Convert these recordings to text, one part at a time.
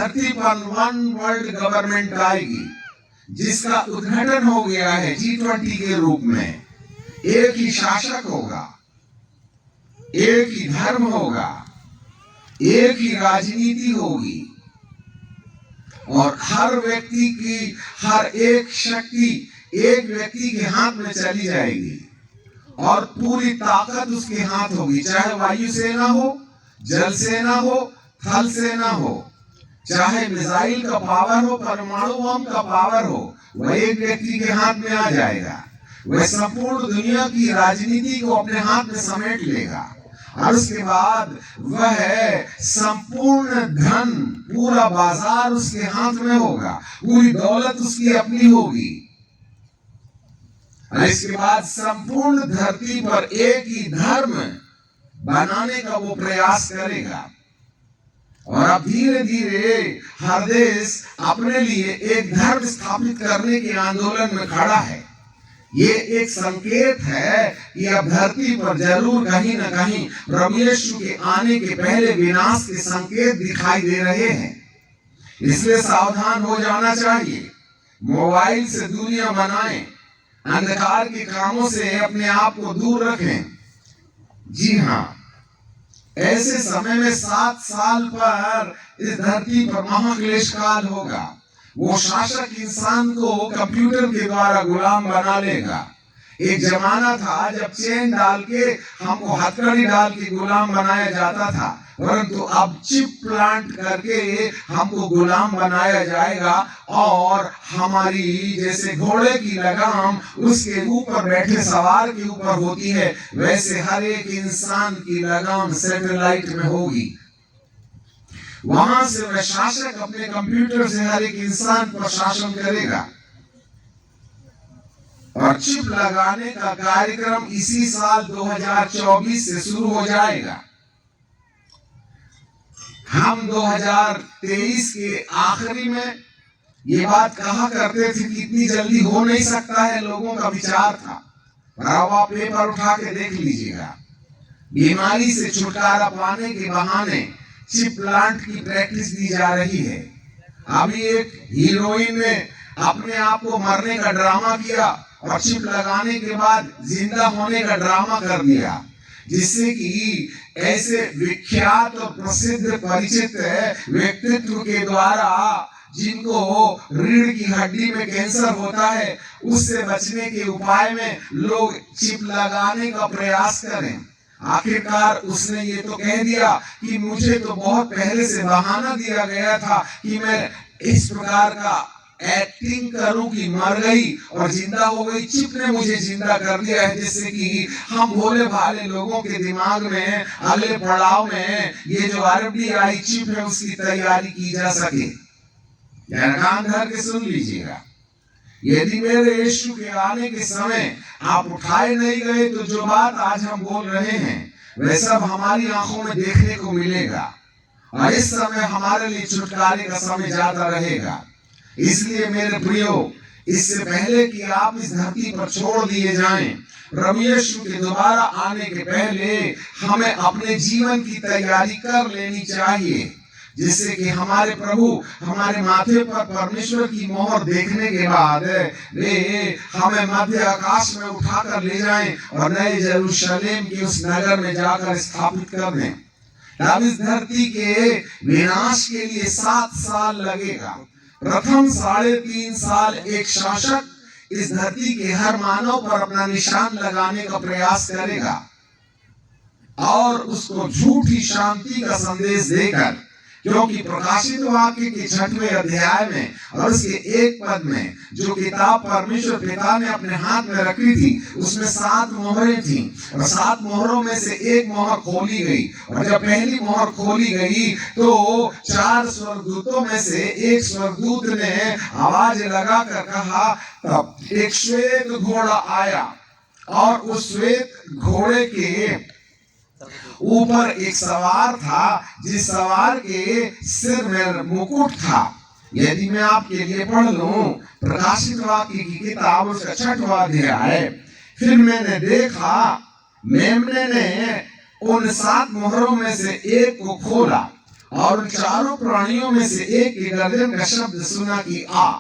धरती पर one world government आएगी जिसका उद्घाटन हो गया है G20 के रूप में। एक ही शासक होगा, एक ही धर्म होगा, एक ही राजनीति होगी और हर व्यक्ति की हर एक शक्ति एक व्यक्ति के हाथ में चली जाएगी और पूरी ताकत उसके हाथ होगी, चाहे वायुसेना हो, जल सेना हो, थल सेना हो, चाहे मिसाइल का पावर हो, परमाणु बम का पावर हो, वह एक व्यक्ति के हाथ में आ जाएगा। वह संपूर्ण दुनिया की राजनीति को अपने हाथ में समेट लेगा और उसके बाद वह संपूर्ण धन, पूरा बाजार उसके हाथ में होगा, पूरी दौलत उसकी अपनी होगी और इसके बाद संपूर्ण धरती पर एक ही धर्म बनाने का वो प्रयास करेगा। और अब धीरे धीरे हर देश अपने लिए एक धर्म स्थापित करने के आंदोलन में खड़ा है। ये एक संकेत है कि अब धरती पर जरूर कहीं न कहीं प्रभु यीशु के आने के पहले विनाश के संकेत दिखाई दे रहे हैं। इसलिए सावधान हो जाना चाहिए। मोबाइल से दूरियां बनाएं, अंधकार के कामों से अपने आप को दूर रखें। जी हाँ, ऐसे समय में 7 साल पर इस धरती पर महाक्लेश काल होगा। वो शासक इंसान को कंप्यूटर के द्वारा गुलाम बना लेगा। एक जमाना था जब चेन डाल के हमको हथकड़ी डाल के गुलाम बनाया जाता था, परंतु अब चिप प्लांट करके हमको गुलाम बनाया जाएगा और हमारी जैसे घोड़े की लगाम उसके ऊपर बैठे सवार के ऊपर होती है, वैसे हर एक इंसान की लगाम सैटेलाइट में होगी। वहां से वह शासक अपने कंप्यूटर से हर एक इंसान पर शासन करेगा और चिप लगाने का कार्यक्रम इसी साल 2024 से शुरू हो जाएगा। हम 2023 के आखिरी में ये बात कहा करते थे कि इतनी जल्दी हो नहीं सकता है, लोगों का विचार था। पर अब आप पेपर उठा के देख लीजिएगा, बीमारी से छुटकारा पाने के बहाने चिप प्लांट की प्रैक्टिस दी जा रही है। अभी एक हीरोइन ने अपने आप को मरने का ड्रामा किया और चिप लगाने के बाद जिंदा होने का ड्रामा कर दिया, जिससे कि ऐसे विख्यात और प्रसिद्ध परिचित व्यक्तित्व के द्वारा जिनको रीढ़ की हड्डी में कैंसर होता है, उससे बचने के उपाय में लोग चिप लगाने का प्रयास करें। आखिरकार उसने ये तो कह दिया कि मुझे तो बहुत पहले से बहाना दिया गया था कि मैं इस प्रकार का एक्टिंग करूं कि मर गई और जिंदा हो गई। चिप ने मुझे जिंदा कर दिया है, जिससे कि हम भोले भाले लोगों के दिमाग में अगले पड़ाव में ये जो RFID चिप है उसकी तैयारी की जा सके। कान धर के सुन लीजिएगा, यदि मेरे यीशु के आने के समय आप उठाए नहीं गए तो जो बात आज हम बोल रहे हैं वह सब हमारी आंखों में देखने को मिलेगा और इस समय हमारे लिए छुटकारे का समय जाता रहेगा। इसलिए मेरे प्रियो, इससे पहले कि आप इस धरती पर छोड़ दिए जाएं, प्रभु यीशु के दोबारा आने के पहले हमें अपने जीवन की तैयारी कर लेनी चाहिए, जिससे कि हमारे प्रभु हमारे माथे पर परमेश्वर की मोहर देखने के बाद वे हमें मध्य आकाश में उठाकर ले जाएं और नए यरूशलेम के उस नगर में जाकर स्थापित कर दें। तब इस धरती के विनाश के लिए 7 साल लगेगा। प्रथम 3.5 साल एक शासक इस धरती के हर मानव पर अपना निशान लगाने का प्रयास करेगा और उसको झूठी शांति का संदेश देकर, क्योंकि प्रकाशित वाक्य के 6वें अध्याय में और उसके 1 पद में जो किताब परमेश्वर पिता ने अपने हाथ में रखी थी उसमें 7 मोहरें थी और 7 मोहरों में से 1 मोहर खोली गई और जब पहली मोहर खोली गई तो 4 स्वर्गदूतों में से एक स्वर्गदूत ने आवाज लगाकर कहा, तब एक श्वेत घोड़ा आया और उस श्वेत घोड़े के ऊपर एक सवार था जिस सवार के सिर में मुकुट था। यदि मैं आपके लिए पढ़ लूं प्रकाशित वाक्य की किताब उसका 6वां अध्याय, फिर मैंने देखा, मेमने ने उन 7 मोहरों में से एक को खोला और चारों प्राणियों में से एक के गर्जन का शब्द सुना कि आ।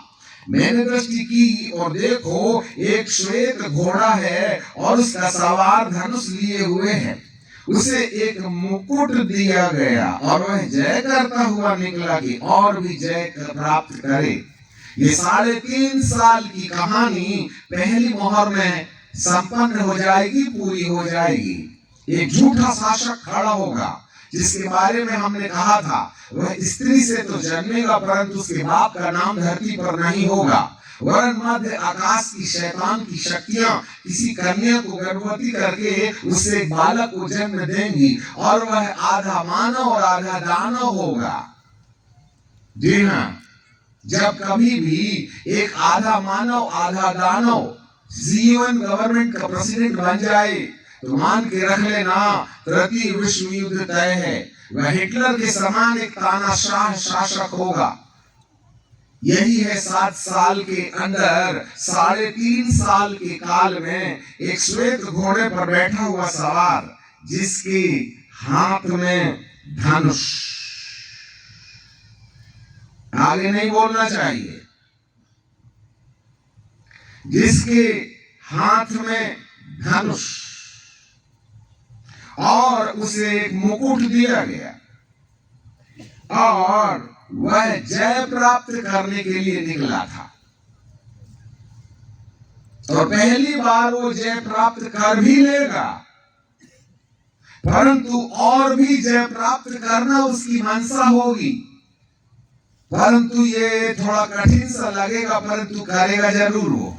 मैंने दृष्टि की और देखो, एक श्वेत घोड़ा है और उसका सवार धनुष लिए हुए है। उसे एक मुकुट दिया गया और वह जय करता हुआ निकला कि और भी जय प्राप्त करे। ये 3.5 साल की कहानी पहली मोहर में संपन्न हो जाएगी, पूरी हो जाएगी। एक झूठा शासक खड़ा होगा जिसके बारे में हमने कहा था वह स्त्री से तो जन्मेगा, परंतु उसके बाप का नाम धरती पर नहीं होगा। वरन मध्य आकाश की शैतान की शक्तियां किसी कन्या को गर्भवती करके उससे एक बालक को जन्म देंगी और वह आधा मानव और आधा दानव होगा। जी हाँ, जब कभी भी एक आधा मानव आधा दानव जीवन गवर्नमेंट का प्रेसिडेंट बन जाए तो मान के रख लेना, तृतीय विश्व युद्ध तय है। वह हिटलर के समान एक तानाशाह शासक होगा। यही है 7 साल के अंदर 3.5 साल के काल में एक श्वेत घोड़े पर बैठा हुआ सवार जिसके हाथ में धनुष। आगे नहीं बोलना चाहिए। जिसके हाथ में धनुष और उसे एक मुकुट दिया गया और वह जय प्राप्त करने के लिए निकला था। और पहली बार वो जय प्राप्त कर भी लेगा, परंतु और भी जय प्राप्त करना उसकी मनसा होगी। परंतु ये थोड़ा कठिन सा लगेगा, परंतु करेगा जरूर वो।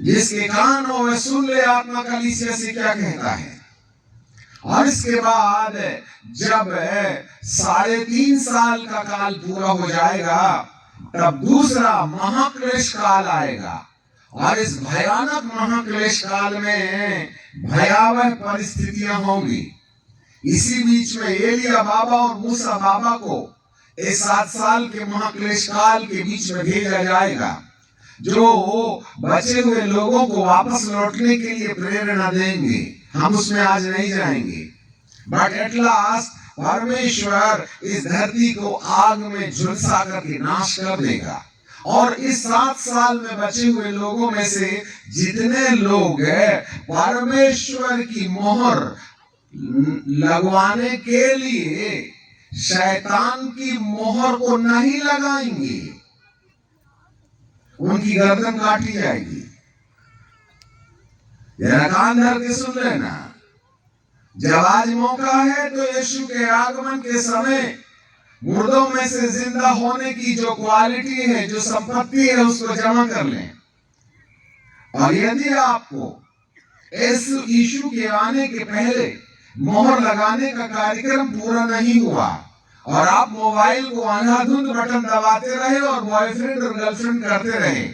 जिसके कान हो वह सुन ले आत्मा कलीसिया से क्या कहता है। और इसके बाद जब 3.5 साल का काल पूरा हो जाएगा तब दूसरा महाक्लेश काल आएगा। और इस भयानक महाक्लेश काल में भयावह परिस्थितियां होंगी। इसी बीच में एलिया बाबा और मूसा बाबा को इस 7 साल के महाक्लेश काल के बीच में भेजा जाएगा, जो बचे हुए लोगों को वापस लौटने के लिए प्रेरणा देंगे। हम उसमें आज नहीं जाएंगे, बट एट लास्ट परमेश्वर इस धरती को आग में झुलसा करके नाश कर देगा। और इस 7 साल में बचे हुए लोगों में से जितने लोग परमेश्वर की मोहर लगवाने के लिए शैतान की मोहर को नहीं लगाएंगे, उनकी गर्दन काटी जाएगी। जरा कान धर के सुन लेना। जब आज मौका है तो यीशु के आगमन के समय मुर्दों में से जिंदा होने की जो क्वालिटी है, जो संपत्ति है, उसको जमा कर लें। और यदि आपको इस यीशु के आने के पहले मोहर लगाने का कार्यक्रम पूरा नहीं हुआ और आप मोबाइल को अंधाधुंध बटन दबाते रहे और बॉयफ्रेंड और गर्लफ्रेंड करते रहे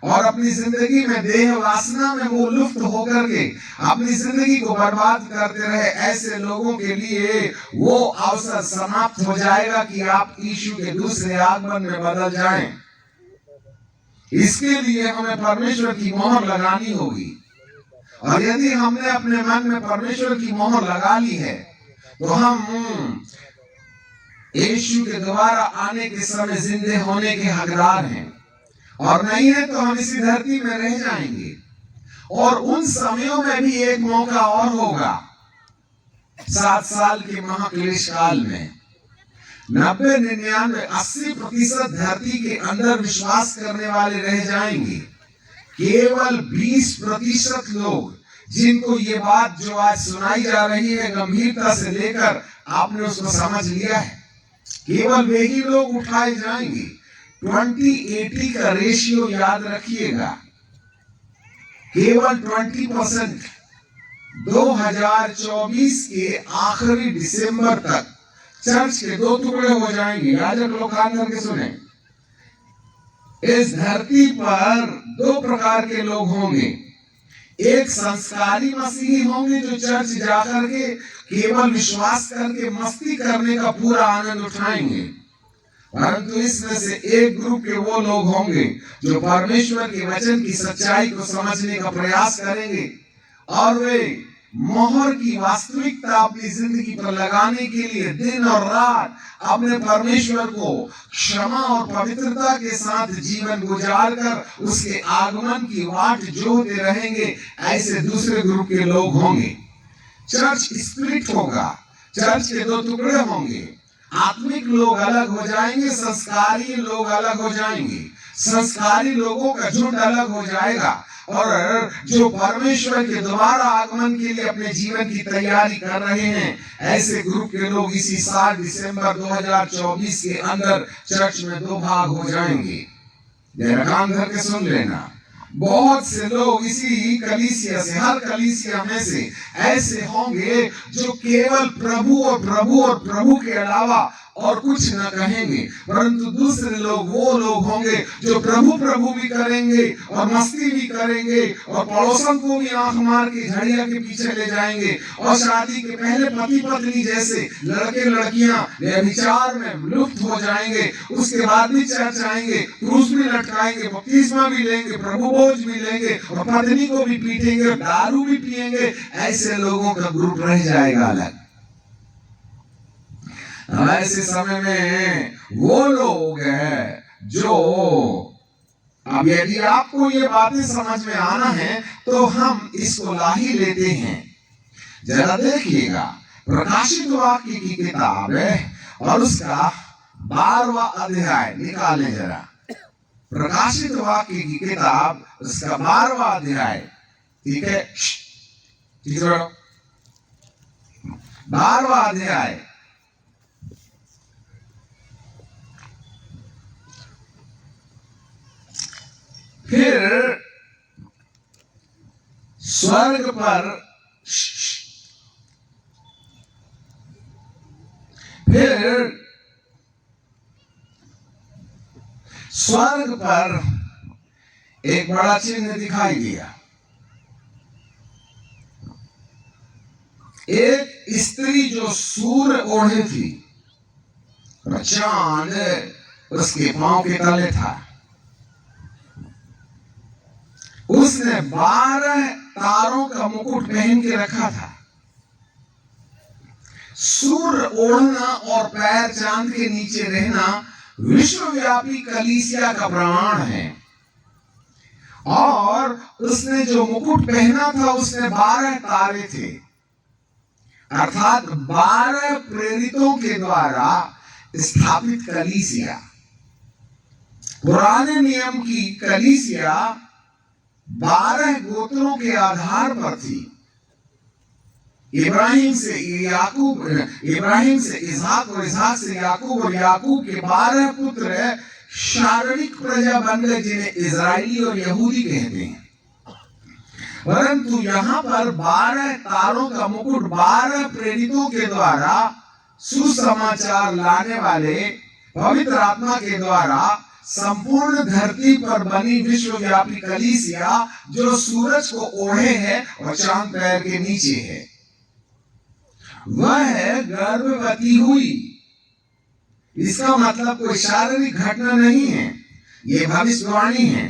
और अपनी जिंदगी में देह वासना में वो लुप्त होकर के अपनी जिंदगी को बर्बाद करते रहे, ऐसे लोगों के लिए वो अवसर समाप्त हो जाएगा कि आप यीशु के दूसरे आगमन में बदल जाएं। इसके लिए हमें परमेश्वर की मोहर लगानी होगी। और यदि हमने अपने मन में परमेश्वर की मोहर लगा ली है तो हम यीशु के दोबारा आने के समय जिंदे होने के हकदार हैं, और नहीं है तो हम इसी धरती में रह जाएंगे। और उन समयों में भी एक मौका और होगा। 7 साल के महाक्लेश काल में 90, 99, 80% धरती के अंदर विश्वास करने वाले रह जाएंगे। केवल 20% लोग, जिनको ये बात जो आज सुनाई जा रही है गंभीरता से लेकर आपने उसको समझ लिया है, केवल वे ही लोग उठाए जाएंगे। 20-80 का रेशियो याद रखिएगा। केवल 20% 2024 के आखिरी दिसंबर तक चर्च के 2 टुकड़े हो जाएंगे। याजक लोग कान करके सुने। इस धरती पर 2 प्रकार के लोग होंगे। एक संस्कारी मसीही होंगे जो चर्च जाकर के केवल विश्वास करके मस्ती करने का पूरा आनंद उठाएंगे, परंतु इसमें से एक ग्रुप के वो लोग होंगे जो परमेश्वर के वचन की सच्चाई को समझने का प्रयास करेंगे और वे मोहर की वास्तविकता अपनी जिंदगी पर लगाने के लिए दिन और रात अपने परमेश्वर को क्षमा और पवित्रता के साथ जीवन गुजार कर उसके आगमन की वाट जोहते रहेंगे, ऐसे दूसरे ग्रुप के लोग होंगे। चर्च स्प्लिट होगा, चर्च के दो टुकड़े होंगे। आत्मिक लोग अलग हो जाएंगे, संस्कारी लोग अलग हो जाएंगे। संस्कारी लोगों का झुंड अलग हो जाएगा और जो परमेश्वर के दोबारा आगमन के लिए अपने जीवन की तैयारी कर रहे हैं, ऐसे ग्रुप के लोग इसी साल दिसंबर 2024 के अंदर चर्च में दो भाग हो जाएंगे। जरा कान धर के सुन लेना। बहुत से लोग इसी कलीसिया से, हर कलीसिया में से ऐसे होंगे जो केवल प्रभु और प्रभु और प्रभु के अलावा और कुछ न कहेंगे, परंतु दूसरे लोग वो लोग होंगे जो प्रभु प्रभु भी करेंगे और मस्ती भी करेंगे और पड़ोसन को भी आंख मार के झड़िया के पीछे ले जाएंगे और शादी के पहले पति पत्नी जैसे लड़के लड़कियां व्यभिचार में लुप्त हो जाएंगे। उसके बाद भी चर्च आएंगे, क्रूस भी लटकाएंगे, बपतिस्मा भी लेंगे, प्रभु भोज भी लेंगे और पत्नी को भी पीटेंगे, दारू भी पिएंगे। ऐसे लोगों का ग्रुप रह जाएगा अलग। ऐसे समय में वो लोग हैं जो, अब यदि आपको ये बातें समझ में आना है तो हम इसको ला ही लेते हैं। जरा देखिएगा, प्रकाशित वाक्य की किताब है और उसका 12वां अध्याय निकालें जरा। प्रकाशित वाक्य की किताब उसका 12वां अध्याय, ठीक है, 12वां अध्याय फिर स्वर्ग पर एक बड़ा चिन्ह दिखाई दिया। एक स्त्री जो सूर्य ओढ़े थी, चांद उसके पांव के तले था। उसने 12 तारों का मुकुट पहन के रखा था। सूर्य ओढ़ना और पैर चांद के नीचे रहना विश्वव्यापी कलीसिया का प्रमाण है। और उसने जो मुकुट पहना था उसने 12 तारे थे, अर्थात 12 प्रेरितों के द्वारा स्थापित कलीसिया। पुराने नियम की कलीसिया 12 गोत्रों के आधार पर थी। इब्राहिम से याकूब, इब्राहिम से इसहाक और इसहाक से याकूब और याकूब के 12 पुत्र शारीरिक प्रजा बन गए, जिन्हें इजरायली और यहूदी कहते हैं। परंतु यहाँ पर 12 तारों का मुकुट 12 प्रेरितों के द्वारा सुसमाचार लाने वाले पवित्र आत्मा के द्वारा संपूर्ण धरती पर बनी विश्वव्यापी कलीसिया जो सूरज को ओढ़े है और चांद पैर के नीचे है, वह गर्भवती हुई। इसका मतलब कोई शारीरिक घटना नहीं है, यह भविष्यवाणी है।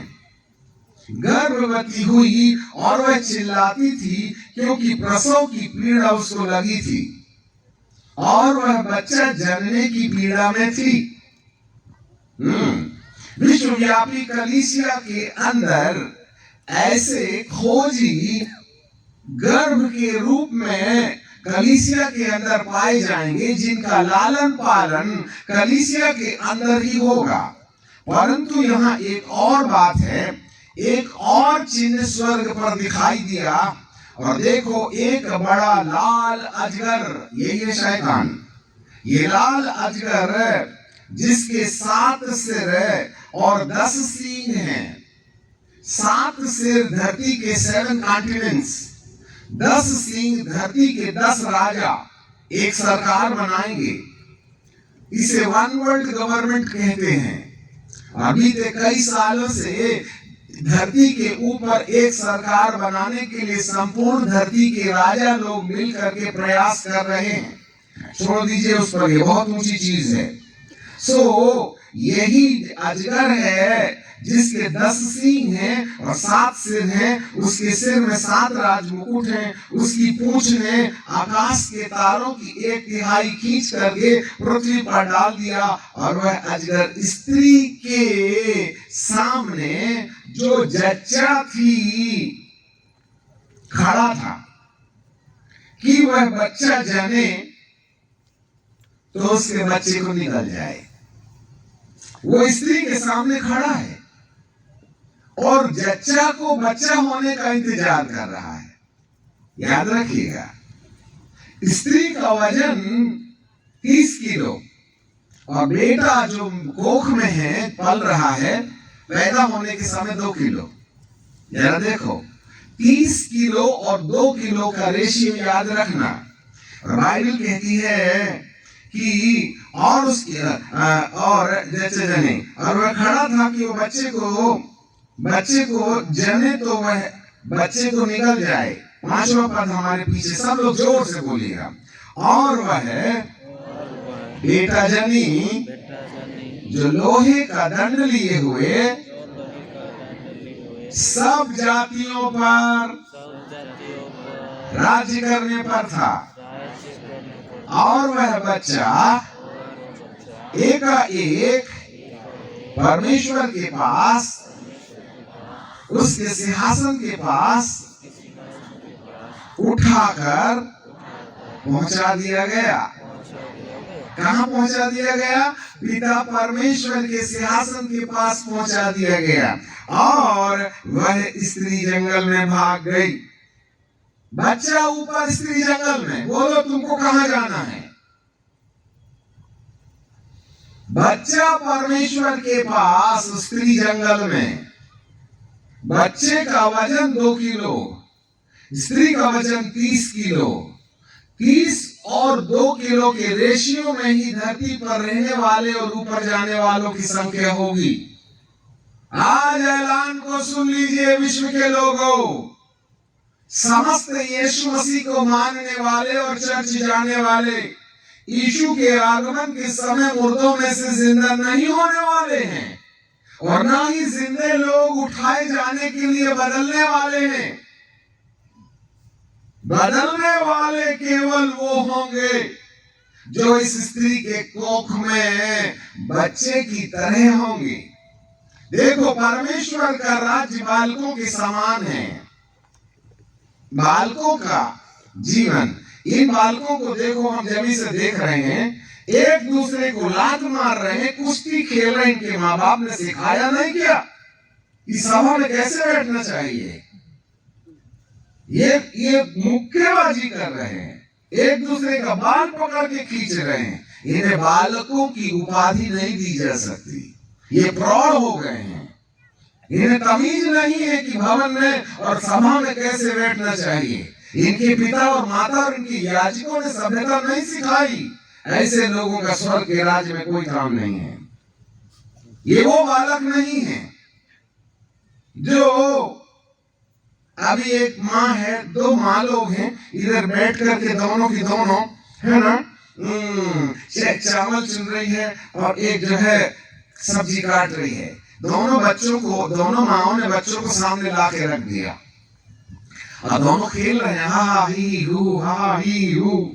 गर्भवती हुई और वह चिल्लाती थी क्योंकि प्रसव की पीड़ा उसको लगी थी और वह बच्चा जनने की पीड़ा में थी। विश्वव्यापी कलीसिया के अंदर ऐसे खोजी गर्भ के रूप में कलीसिया के अंदर पाए जाएंगे जिनका लालन पालन कलीसिया के अंदर ही होगा। परंतु यहाँ एक और बात है, एक और चिन्ह स्वर्ग पर दिखाई दिया और देखो, एक बड़ा लाल अजगर, यही है शैतान। ये लाल अजगर जिसके 7 सिर और 10 सींग हैं। 7 सिर धरती के 7 कॉन्टिनेंट्स, 10 सींग धरती के 10 राजा एक सरकार बनाएंगे। इसे वन वर्ल्ड गवर्नमेंट कहते हैं। अभी तक कई सालों से धरती के ऊपर एक सरकार बनाने के लिए संपूर्ण धरती के राजा लोग मिल करके प्रयास कर रहे हैं। छोड़ दीजिए उस पर, ये बहुत ऊंची चीज है। सो यही अजगर है जिसके 10 सींग हैं और 7 सिर हैं, उसके सिर में 7 राजमुकुट हैं, उसकी पूंछ ने आकाश के तारों की 1/3 खींच करके पृथ्वी पर डाल दिया। और वह अजगर स्त्री के सामने जो जच्चा थी खड़ा था कि वह बच्चा जने तो उसके बच्चे को निकल जाए। वो स्त्री के सामने खड़ा है और जच्चा को बच्चा होने का इंतजार कर रहा है। याद रखिएगा, स्त्री का वजन 30 किलो और बेटा जो कोख में है, पल रहा है, पैदा होने के समय 2 किलो। जरा देखो, 30 किलो और 2 किलो का रेशियो याद रखना। बाइबल कहती है कि और उसकी और जैसे जने, और वह खड़ा था कि वो बच्चे को जने तो वह बच्चे को निकल जाए। 5वां पद हमारे पीछे, सब लोग जोर से बोलिएगा। और वह बेटा जनी जो लोहे का दंड लिए हुए सब जातियों पर राज्य करने पर था। और वह बच्चा एकाएक परमेश्वर के पास, उसके सिंहासन के पास उठाकर पहुंचा दिया गया। कहां पहुंचा दिया गया? पिता परमेश्वर के सिंहासन के पास पहुंचा दिया गया। और वह स्त्री जंगल में भाग गई। बच्चा ऊपर, स्त्री जंगल में। बोलो तुमको कहां जाना है? बच्चा परमेश्वर के पास, स्त्री जंगल में। बच्चे का वजन 2 किलो, स्त्री का वजन 30 किलो। 30 और 2 किलो के रेशियो में ही धरती पर रहने वाले और ऊपर जाने वालों की संख्या होगी। आज ऐलान को सुन लीजिए विश्व के लोगों, समस्त यीशु मसीह को मानने वाले और चर्च जाने वाले यीशु के आगमन के समय मुर्दों में से जिंदा नहीं होने वाले हैं, और ना ही जिंदे लोग उठाए जाने के लिए बदलने वाले हैं। बदलने वाले केवल वो होंगे जो इस स्त्री के कोख में बच्चे की तरह होंगे। देखो, परमेश्वर का राज्य बालकों के समान है। बालकों का जीवन, इन बालकों को देखो, हम जमीन से देख रहे हैं, एक दूसरे को लात मार रहे हैं, कुश्ती खेल रहे हैं। इनके माँ बाप ने सिखाया नहीं क्या कि सभा में कैसे बैठना चाहिए? ये मुक्केबाजी कर रहे हैं, एक दूसरे का बाल पकड़ के खींच रहे हैं। इन्हें बालकों की उपाधि नहीं दी जा सकती, ये प्रौढ़ हो गए हैं। इन्हें तमीज नहीं है कि भवन में और सभा में कैसे बैठना चाहिए। इनके पिता और माता और इनके याजकों ने सभ्यता नहीं सिखाई। ऐसे लोगों का स्वर्ग के राज्य में कोई काम नहीं है। ये वो बालक नहीं है जो, अभी एक माँ है, 2 माँ लोग हैं, इधर बैठ करके दोनों की दोनों है ना, चावल चुन रही है और एक जो है सब्जी काट रही है। दोनों माओं ने बच्चों को सामने ला के रख दिया और दोनों खेल रहे हैं, हा ही हू, हा ही हू।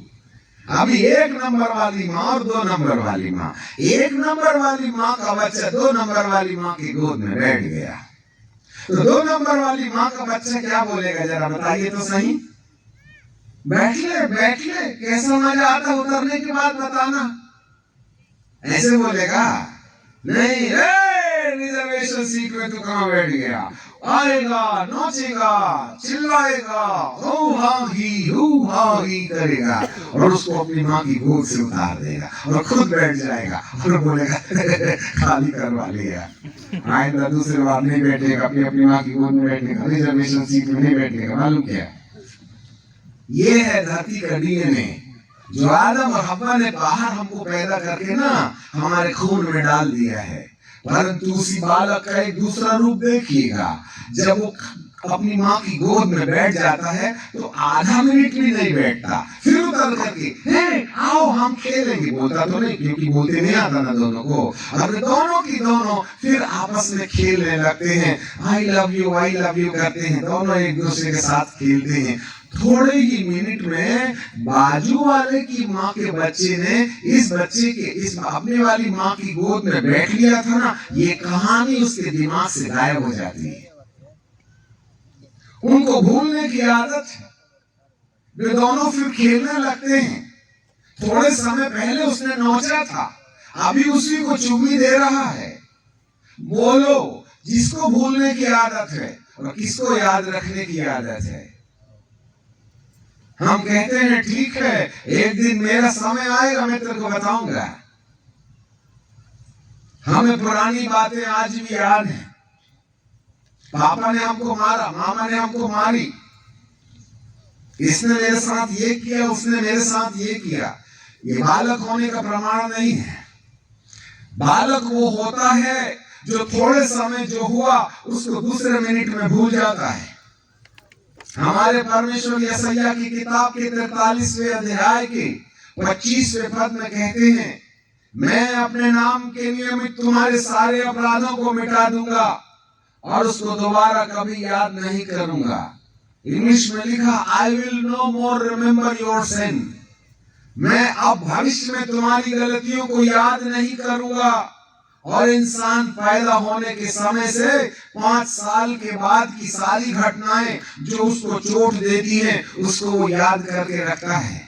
अभी 1 नंबर वाली माँ और 2 नंबर वाली माँ, 1 नंबर वाली माँ का बच्चा 2 नंबर वाली माँ की गोद में बैठ गया। तो 2 नंबर वाली माँ का बच्चा क्या बोलेगा, जरा बताइए तो सही? बैठ ले, कैसा मजा आता उतरने के बाद बताना। ऐसे बोलेगा? नहीं, रिजर्वेशन सीट में तू कहां बैठ गया? आएगा, नाचेगा, चिल्लाएगा, हो हा ही करेगा और उसको अपनी माँ की गोद से उतार देगा और खुद बैठ जाएगा और बोलेगा खाली करवा लिया, आइंदा दूसरी बार नहीं बैठेगा, अपनी माँ की गोद में बैठने का, रिजर्वेशन सीट में नहीं बैठने का। मालूम क्या? ये है धरती का डीएनए जो आदम और हव्वा ने बाहर हमको पैदा करके ना हमारे खून में डाल दिया है। परंतु उसी बालक का एक दूसरा रूप देखिएगा, जब वो अपनी माँ की गोद में बैठ जाता है तो आधा मिनट भी नहीं बैठता, फिर उतर करके हे आओ हम खेलेंगे, बोलता तो नहीं क्योंकि बोलते नहीं आता ना दोनों को, और दोनों की दोनों फिर आपस में खेलने लगते हैं, आई लव यू करते हैं, दोनों एक दूसरे के साथ खेलते हैं। थोड़े ही मिनट में बाजू वाले की माँ के बच्चे ने इस बच्चे के इस अपने वाली माँ की गोद में बैठ लिया था ना, ये कहानी उसके दिमाग से गायब हो जाती है। उनको भूलने की आदत है, वे दोनों फिर खेलने लगते हैं। थोड़े समय पहले उसने नोचा था, अभी उसी को चुम्मी दे रहा है। बोलो, जिसको भूलने की आदत है और किसको याद रखने की आदत है। हम कहते हैं ठीक है, एक दिन मेरा समय आएगा, मैं तेरे को बताऊंगा। हमें पुरानी बातें आज भी याद है। पापा ने हमको मारा, मामा ने हमको मारी, इसने मेरे साथ ये किया, उसने मेरे साथ ये किया। ये बालक होने का प्रमाण नहीं है। बालक वो होता है जो थोड़े समय जो हुआ उसको दूसरे मिनट में भूल जाता है। हमारे परमेश्वर यशायाह की किताब के 43वें अध्याय के 25वें पद में कहते हैं, मैं अपने नाम के निमित्त तुम्हारे सारे अपराधों को मिटा दूंगा और उसको दोबारा कभी याद नहीं करूंगा। इंग्लिश में लिखा, I will no more remember your sin. मैं अब भविष्य में तुम्हारी गलतियों को याद नहीं करूंगा। और इंसान पैदा होने के समय से 5 साल के बाद की सारी घटनाएं जो उसको चोट देती हैं, उसको वो याद करके रखता है।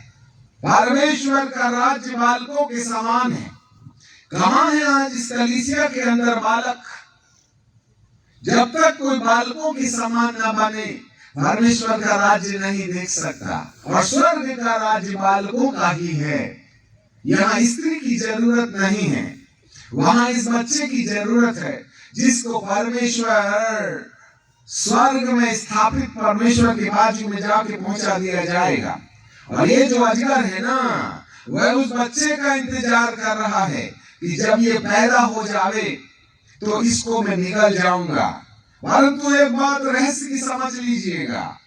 परमेश्वर का राज्य बालकों के समान है। कहां है आज इस कलीसिया के अंदर बालक? जब तक कोई बालकों के समान न बने, परमेश्वर का राज्य नहीं देख सकता। और स्वर्ग का राज्य बालकों का ही है। यहाँ स्त्री की जरूरत नहीं है, वहां इस बच्चे की जरूरत है, जिसको परमेश्वर स्वर्ग में स्थापित परमेश्वर के बाजू में जाके पहुंचा दिया जाएगा। और ये जो अजगर है ना, वह उस बच्चे का इंतजार कर रहा है कि जब ये पैदा हो जावे तो इसको मैं निकल जाऊंगा। परंतु एक बात रहस्य की समझ लीजिएगा,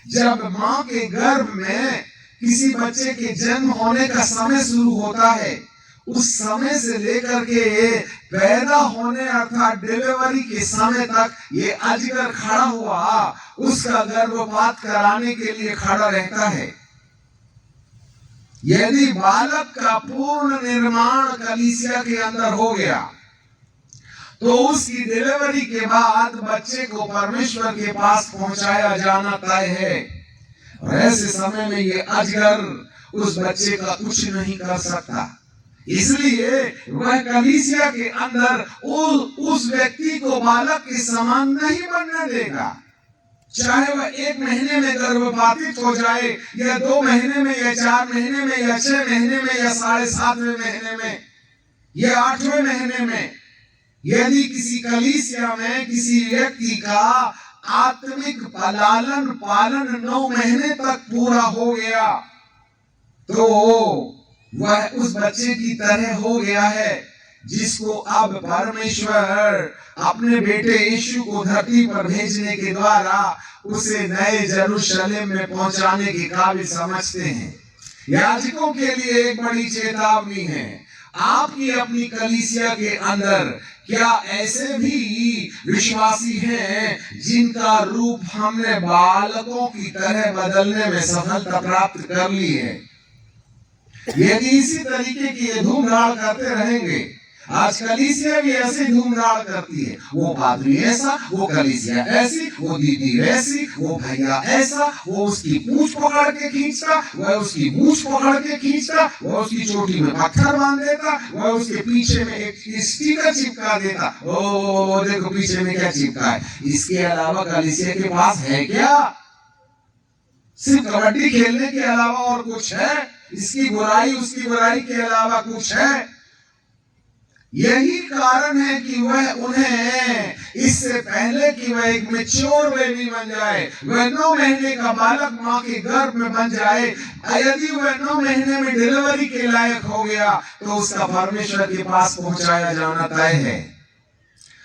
जब मां के गर्भ में किसी बच्चे के जन्म होने का समय शुरू होता है, उस समय से लेकर के पैदा होने अर्थात डिलीवरी के समय तक ये अजगर खड़ा हुआ उसका गर्भपात कराने के लिए खड़ा रहता है। यदि बालक का पूर्ण निर्माण कलीसिया के अंदर हो गया तो उसकी डिलीवरी के बाद बच्चे को परमेश्वर के पास पहुंचाया जाना तय है। और ऐसे समय में ये अजगर उस बच्चे का कुछ नहीं कर सकता, इसलिए वह कलीसिया के अंदर उस व्यक्ति को बालक के समान नहीं बनने देगा। चाहे वह 1 महीने में गर्भपातित हो जाए, या 2 महीने में, या 4 महीने में, या 6 महीने में, या 7.5वें महीने में, या 8वें महीने में। यदि किसी कलीसिया में किसी व्यक्ति का आत्मिक लालन पालन 9 महीने तक पूरा हो गया तो वह उस बच्चे की तरह हो गया है, जिसको अब परमेश्वर अपने बेटे यीशु को धरती पर भेजने के द्वारा उसे नए यरूशलेम में पहुंचाने के काबिल समझते हैं। याजकों के लिए एक बड़ी चेतावनी है। आपकी अपनी कलीसिया के अंदर क्या ऐसे भी विश्वासी हैं जिनका रूप हमने बालकों की तरह बदलने में सफलता प्राप्त कर ली है? यदि इसी तरीके की ये धूमधाड़ करते रहेंगे, आज कलीसिया भी ऐसे धूमधाड़ करती है, वो पादरी ऐसा, वो कलीसिया ऐसी, वो दीदी वैसी, वो भैया ऐसा, वो उसकी पूंछ पकड़ के खींचता, वह उसकी मूछ पकड़ के खींचता, वह उसकी चोटी में पत्थर बांध देता, वह उसके पीछे में एक स्टिकर चिपका देता। ओ देखो पीछे में क्या चिपका है। इसके अलावा कलीसिया के पास है क्या? सिर्फ कबड्डी खेलने के अलावा और कुछ है? इसकी बुराई उसकी बुराई के अलावा कुछ है? यही कारण है कि वह उन्हें इससे पहले कि वह एक मैच्योर बेबी बन जाए, वह 9 महीने का बालक मां के गर्भ में बन जाए, यदि वह 9 महीने में डिलीवरी के लायक हो गया तो उसका परमेश्वर के पास पहुंचाया जाना तय है।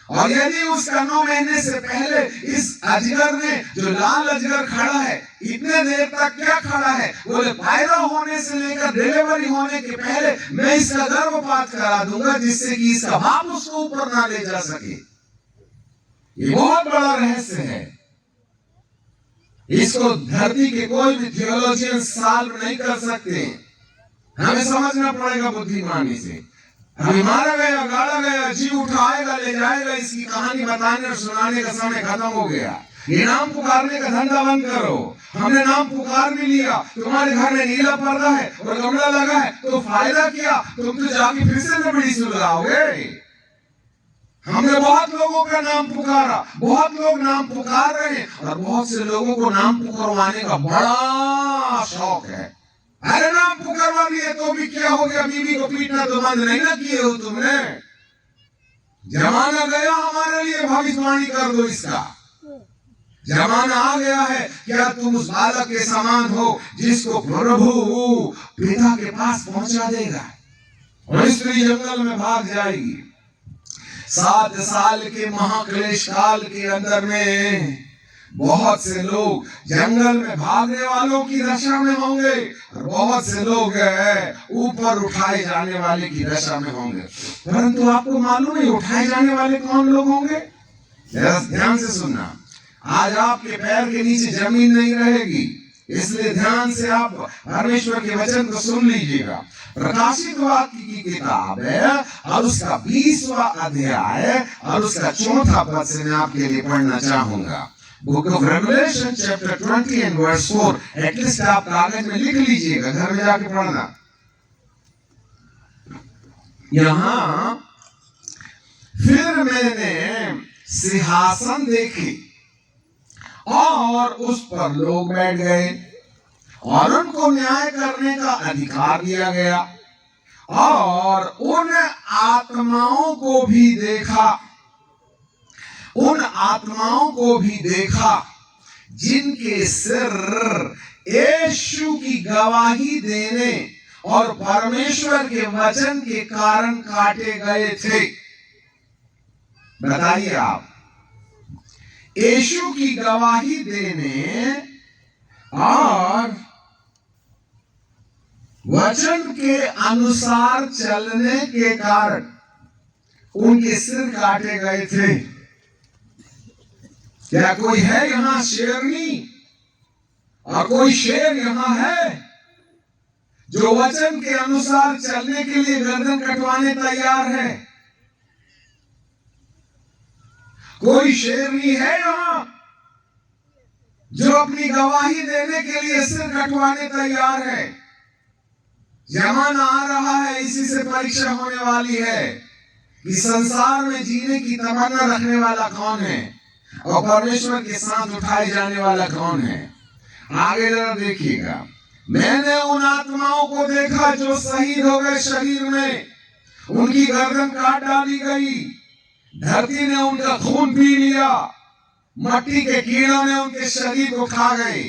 और यदि उसका 9 महीने से पहले इस अजगर ने, जो लाल अजगर खड़ा है, इतने देर तक क्या खड़ा है, बोले पैदा होने से लेकर डिलीवरी होने के पहले मैं इसका गर्भपात करा दूंगा, जिससे कि इसका बाप उसको ऊपर ना ले जा सके। ये बहुत बड़ा रहस्य है। इसको धरती के कोई भी थियोलॉजियन सॉल्व नहीं कर सकते। हमें समझना पड़ेगा बुद्धिमानी से। अभी मारा गया, गाड़ा गया, जी उठाएगा, ले जाएगा, इसकी कहानी बताने और सुनाने का समय खत्म हो गया। ये नाम पुकारने का धंधा बंद करो। हमने नाम पुकार भी लिया, तुम्हारे घर में नीला पर्दा है और गमला लगा है, तो फायदा क्या? तुम तो जाके फिर से लबड़ी सुलगाओगे। हमने बहुत लोगों का नाम पुकारा, बहुत लोग नाम पुकार रहे हैं, और बहुत से लोगों को नाम पुकारवाने का बड़ा शौक है। अरे नाम पुकारवा लिए तो भी क्या हो गया? बीवी को पीटना तो बंद नहीं ना किए हो तुमने। जमाना गया हमारे लिए, भविष्यवाणी कर दो इसका। जमाना आ गया है, क्या तुम उस बालक के समान हो जिसको प्रभु पिता के पास पहुंचा देगा? और स्त्री जंगल में भाग जाएगी। 7 साल के महाक्लेश काल के अंदर में बहुत से लोग जंगल में भागने वालों की दशा में होंगे, और बहुत से लोग ऊपर उठाए जाने वाले की दशा में होंगे। परंतु आपको मालूम है उठाए जाने वाले कौन लोग होंगे? जरा ध्यान से सुनना। आज आपके पैर के नीचे जमीन नहीं रहेगी, इसलिए ध्यान से आप परमेश्वर के वचन को सुन लीजिएगा। प्रकाशित वाक्य की किताब है और उसका 20वां अध्याय और उसका 4था पद से मैं आपके लिए पढ़ना चाहूंगा। Book of Revelation chapter 20 and verse 4। At least आप कागज में लिख लीजिएगा, घर में जाके पढ़ना। यहां फिर मैंने सिंहासन देखी और उस पर लोग बैठ गए और उनको न्याय करने का अधिकार दिया गया, और उन आत्माओं को भी देखा, उन आत्माओं को भी देखा जिनके सिर यीशु की गवाही देने और परमेश्वर के वचन के कारण काटे गए थे। बताइए आप, यीशु की गवाही देने और वचन के अनुसार चलने के कारण उनके सिर काटे गए थे। क्या कोई है यहां शेरनी? और कोई शेर यहां है जो वचन के अनुसार चलने के लिए गर्दन कटवाने तैयार है? कोई शेरनी है यहां जो अपनी गवाही देने के लिए सिर कटवाने तैयार है? जमाना आ रहा है, इसी से परीक्षा होने वाली है कि संसार में जीने की तमन्ना रखने वाला कौन है और परमेश्वर के साथ उठाए जाने वाला कौन है। आगे जरा देखिएगा। मैंने उन आत्माओं को देखा जो शहीद हो गए शरीर में, उनकी गर्दन काट डाली गई, धरती ने उनका खून पी लिया, मट्टी के कीड़ों ने उनके शरीर को खा गए।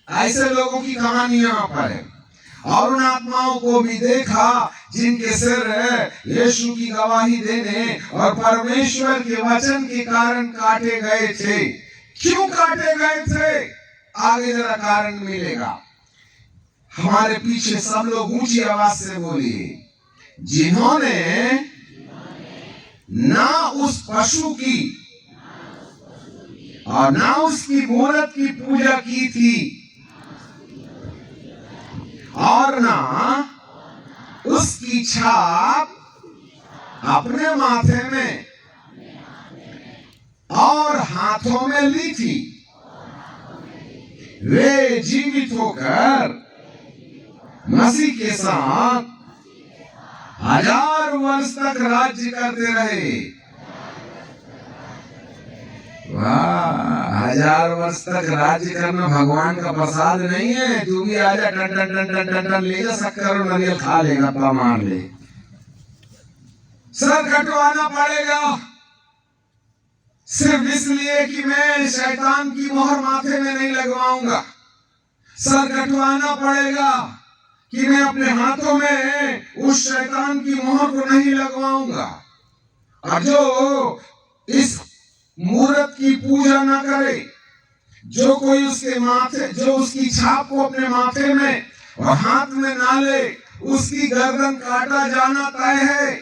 ऐसे लोगों की कहानी यहाँ पर है। और उन आत्माओं को भी देखा जिनके सिर यीशु की गवाही देने और परमेश्वर के वचन के कारण काटे गए थे। क्यों काटे गए थे? आगे जरा कारण मिलेगा। हमारे पीछे सब लोग ऊंची आवाज से बोलिए, जिन्होंने ना उस पशु की और ना उसकी मूरत की पूजा की थी और ना उसकी छाप अपने माथे में और हाथों में ली थी, वे जीवित होकर मसीह के साथ 1000 वर्ष तक राज्य करते रहे। वाह, 1000 वर्ष तक राज्य करना भगवान का प्रसाद नहीं है। तू भी आजा, टन टन टन टन टन टन ले जा, शक्कर और नारियल खा लेगा, पा मार ले। सर कटवाना पड़ेगा सिर्फ इसलिए कि मैं शैतान की मोहर माथे में नहीं लगवाऊंगा। सर कटवाना पड़ेगा कि मैं अपने हाथों में उस शैतान की मोहर को नहीं लगवाऊंगा। और जो इस मूर्त की पूजा न करे। जो कोई उसके माथे, जो उसकी छाप को अपने माथे में और हाथ में ना ले, उसकी गर्दन काटा जाना तय है।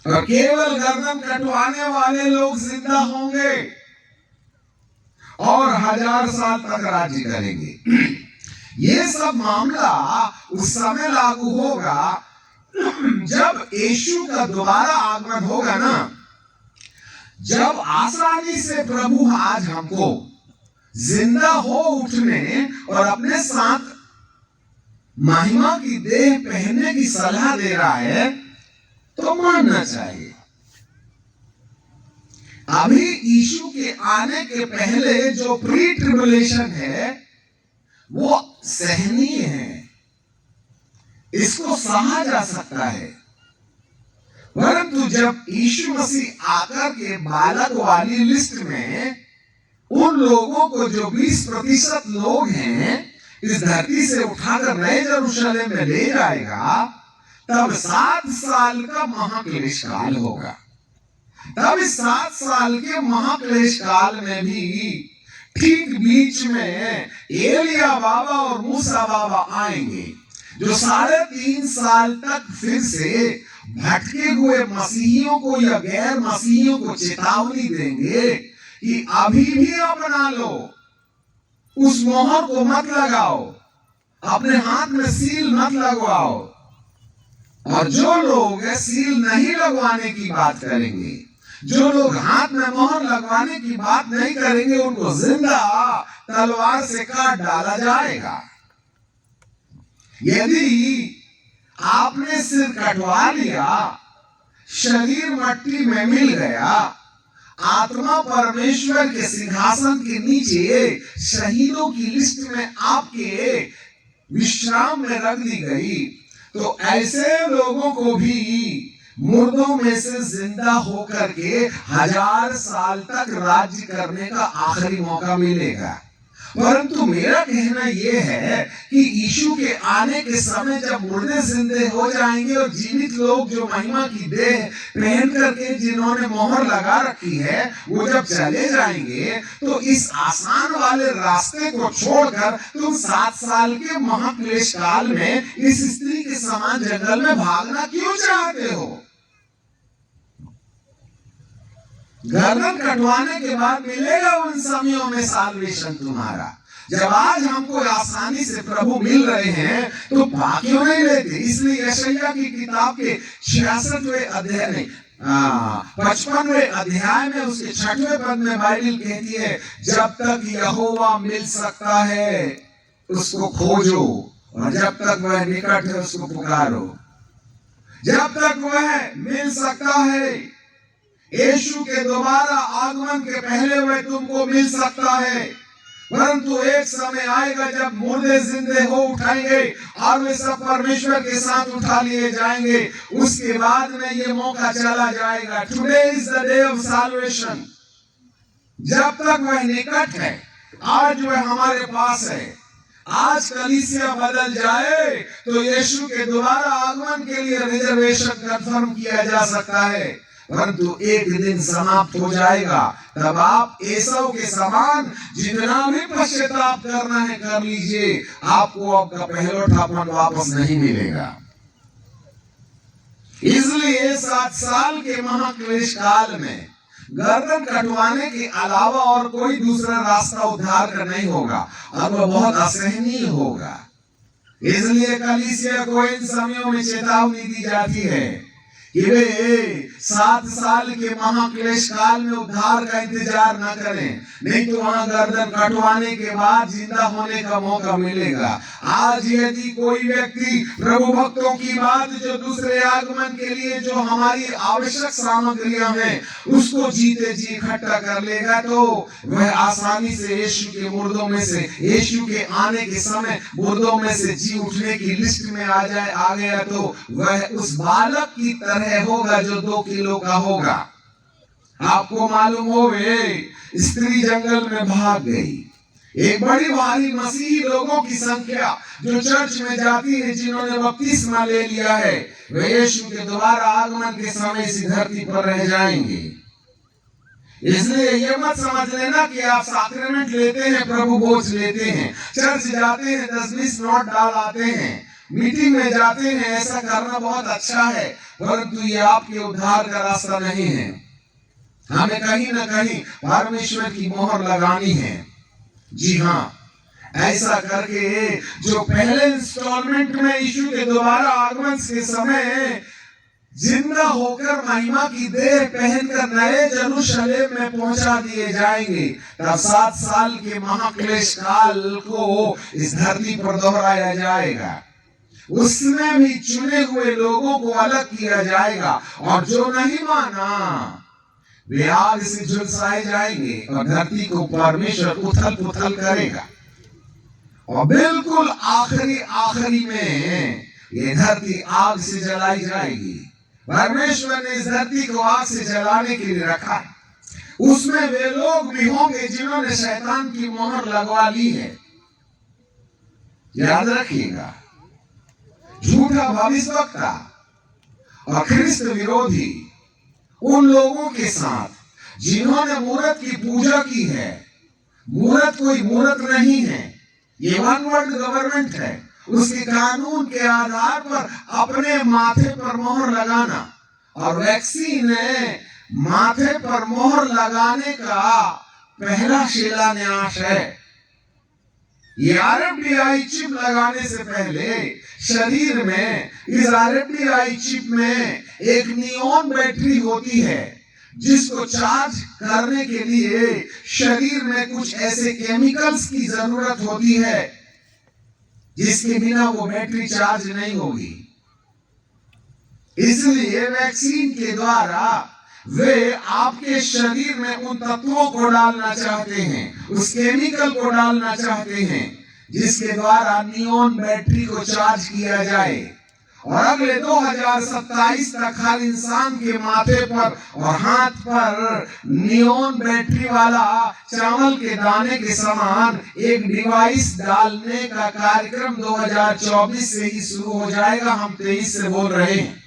और केवल गर्दन कटवाने वाले लोग जिंदा होंगे और 1000 साल तक राज्य करेंगे। ये सब मामला उस समय लागू होगा जब यीशु का दोबारा आगमन होगा ना, जब आसानी से प्रभु आज हमको जिंदा हो उठने और अपने साथ महिमा की देह पहनने की सलाह दे रहा है, तो मानना चाहिए। अभी यीशु के आने के पहले जो प्री ट्रिबुलेशन है वो सहनीय है, इसको सहा जा सकता है। परंतु जब यीशु मसीह आकर के बालक वाली लिस्ट में उन लोगों को जो 20% लोग हैं इस धरती से उठाकर नए यरूशलेम में ले जाएगा, तब 7 साल का महाक्लेश काल होगा। तब इस 7 साल के महाक्लेश काल में भी ठीक बीच में एलिया बाबा और मूसा बाबा आएंगे, जो 3.5 साल तक फिर से भटके हुए मसीहियों को या गैर मसीहियों को चेतावनी देंगे कि अभी भी अपना लो, उस मोहर को मत लगाओ, अपने हाथ में सील मत लगवाओ। और जो लोग सील नहीं लगवाने की बात करेंगे, जो लोग हाथ में मोहर लगवाने की बात नहीं करेंगे, उनको जिंदा तलवार से काट डाला जाएगा। यदि आपने सिर कटवा लिया, शरीर मट्टी में मिल गया, आत्मा परमेश्वर के सिंहासन के नीचे शहीदों की लिस्ट में आपके विश्राम में रख दी गई, तो ऐसे लोगों को भी मुर्दों में से जिंदा होकर के 1000 साल तक राज्य करने का आखिरी मौका मिलेगा। परंतु मेरा कहना यह है कि यीशु के आने के समय जब मुर्दे जिंदे हो जाएंगे और जीवित लोग जो महिमा की देह पहन करके जिन्होंने मोहर लगा रखी है वो जब चले जाएंगे, तो इस आसान वाले रास्ते को छोड़कर तुम 7 साल के महाक्लेश काल में इस स्त्री के समान जंगल में भागना क्यों चाहते हो? गर्दन कटवाने के बाद मिलेगा उन समयों में साल्वेशन तुम्हारा। जब आज हमको आसानी से प्रभु मिल रहे हैं तो क्यों नहीं लेते? इसलिए यशायाह की किताब के 66वें अध्याय नहीं 55वें अध्याय में उसके 6वें पद में बाइबल कहती है, जब तक यहोवा मिल सकता है उसको खोजो, और जब तक वह निकट है उसको पुकारो। जब तक वह मिल सकता है, यीशु के दोबारा आगमन के पहले वह तुमको मिल सकता है। परंतु एक समय आएगा जब मुर्दे जिंदे हो उठाएंगे और वे सब परमेश्वर के साथ उठा लिए जाएंगे। उसके बाद में ये मौका चला जाएगा। Today is the day of salvation. जब तक वह निकट है, आज वह हमारे पास है। आज कलीसिया बदल जाए तो यीशु के दोबारा आगमन के लिए रिजर्वेशन कंफर्म किया जा सकता है। परंतु एक दिन समाप्त हो जाएगा, तब आप एसाव के समान जितना भी पश्चाताप करना है कर लीजिए, आपको आपका पहलोठापन वापस नहीं मिलेगा। इसलिए 7 साल के महाक्लेश काल में गर्दन कटवाने के अलावा और कोई दूसरा रास्ता उद्धार का नहीं होगा और वह बहुत असहनीय होगा। इसलिए कलीसिया को इन समयों में चेतावनी दी जाती है कि वे 7 साल के महाक्लेश काल में उद्धार का इंतजार न करें, नहीं तो वहां गर्दन कटवाने के बाद जिंदा होने का मौका मिलेगा। आज यदि कोई व्यक्ति प्रभु भक्तों की बात, जो दूसरे आगमन के लिए जो हमारी आवश्यक सामग्रियां हैं, उसको जीते जी इकट्ठा कर लेगा, तो वह आसानी से यीशु के मुर्दों में से, यीशु के आने के समय मुर्दों में से जी उठने की लिस्ट में आ गया, तो वह उस बालक की तरह होगा जो 2 किलो का होगा। आपको मालूम हो, वे स्त्री जंगल में भाग गई, एक बड़ी भारी मसीही लोगों की संख्या जो चर्च में जाती है, जिन्होंने बपतिस्मा ले लिया है, वे यीशु के दोबारा आगमन के समय इस धरती पर रह जाएंगे। इसलिए ये मत समझ लेना कि आप सैक्रेमेंट लेते हैं, प्रभु भोज लेते हैं, चर्च जाते हैं, 10-20 नोट डाल आते हैं, मीटिंग में जाते हैं, ऐसा करना बहुत अच्छा है, परंतु ये आपके उद्धार का रास्ता नहीं है। हमें कहीं ना कहीं परमेश्वर की मोहर लगानी है। जी हाँ, ऐसा करके जो पहले इंस्टॉलमेंट में यीशु के दोबारा आगमन के समय जिंदा होकर महिमा की देह पहनकर नए यरूशलेम में पहुंचा दिए जाएंगे, तब 7 साल के महाक्लेश काल को इस धरती पर दोहराया जाएगा। उसमें भी चुने हुए लोगों को अलग किया जाएगा, और जो नहीं माना वे आग से झुलसाए जाएंगे, और धरती को परमेश्वर उथल पुथल करेगा। और बिल्कुल आखिरी में ये धरती आग से जलाई जाएगी। परमेश्वर ने इस धरती को आग से जलाने के लिए रखा है। उसमें वे लोग भी होंगे जिन्होंने शैतान की मोहर लगवा ली है। याद रखिएगा, झूठा भविष्यवक्ता और ख्रिस्त विरोधी उन लोगों के साथ जिन्होंने मूर्त की पूजा की है। मूर्त कोई मूर्त नहीं है, ये वन वर्ल्ड गवर्नमेंट है। उसके कानून के आधार पर अपने माथे पर मोहर लगाना, और वैक्सीन माथे पर मोहर लगाने का पहला शिलान्यास है। ये RFID चिप लगाने से पहले शरीर में, इस RFID चिप में एक नियॉन बैटरी होती है, जिसको चार्ज करने के लिए शरीर में कुछ ऐसे केमिकल्स की जरूरत होती है जिसके बिना वो बैटरी चार्ज नहीं होगी। इसलिए वैक्सीन के द्वारा वे आपके शरीर में उन तत्वों को डालना चाहते हैं, उस केमिकल को डालना चाहते हैं, जिसके द्वारा नियॉन बैटरी को चार्ज किया जाए। और अगले 2027 तक हर इंसान के माथे पर और हाथ पर नियॉन बैटरी वाला चावल के दाने के समान एक डिवाइस डालने का कार्यक्रम 2024 से ही शुरू हो जाएगा। हम 23 से बोल रहे हैं,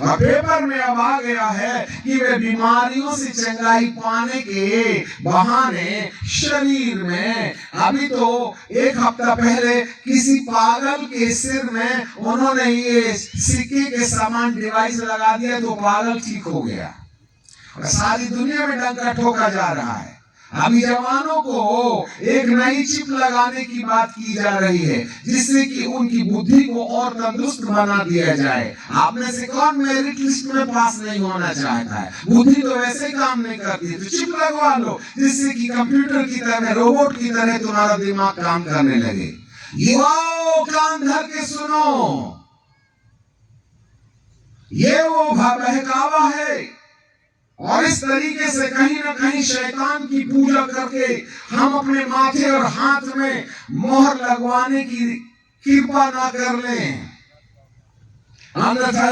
और पेपर में अब आ गया है कि वे बीमारियों से चंगाई पाने के बहाने शरीर में, अभी तो 1 हफ्ता पहले किसी पागल के सिर में उन्होंने ये सिक्के के समान डिवाइस लगा दिया तो पागल ठीक हो गया, और सारी दुनिया में डंका ठोका जा रहा है। अभी जवानों को एक नई चिप लगाने की बात की जा रही है, जिससे कि उनकी बुद्धि को और तंदुरुस्त बना दिया जाए। आप में से कौन मेरिट लिस्ट में पास नहीं होना चाहता है? बुद्धि तो वैसे ही काम नहीं करती, तो चिप लगवा लो, जिससे कि कंप्यूटर की तरह, रोबोट की तरह तुम्हारा दिमाग काम करने लगे। युवाओं, कान धर के सुनो, ये वो बहकावा है, और इस तरीके से कहीं ना कहीं शैतान की पूजा करके हम अपने माथे और हाथ में मोहर लगवाने की कृपा ना कर लें। अन्यथा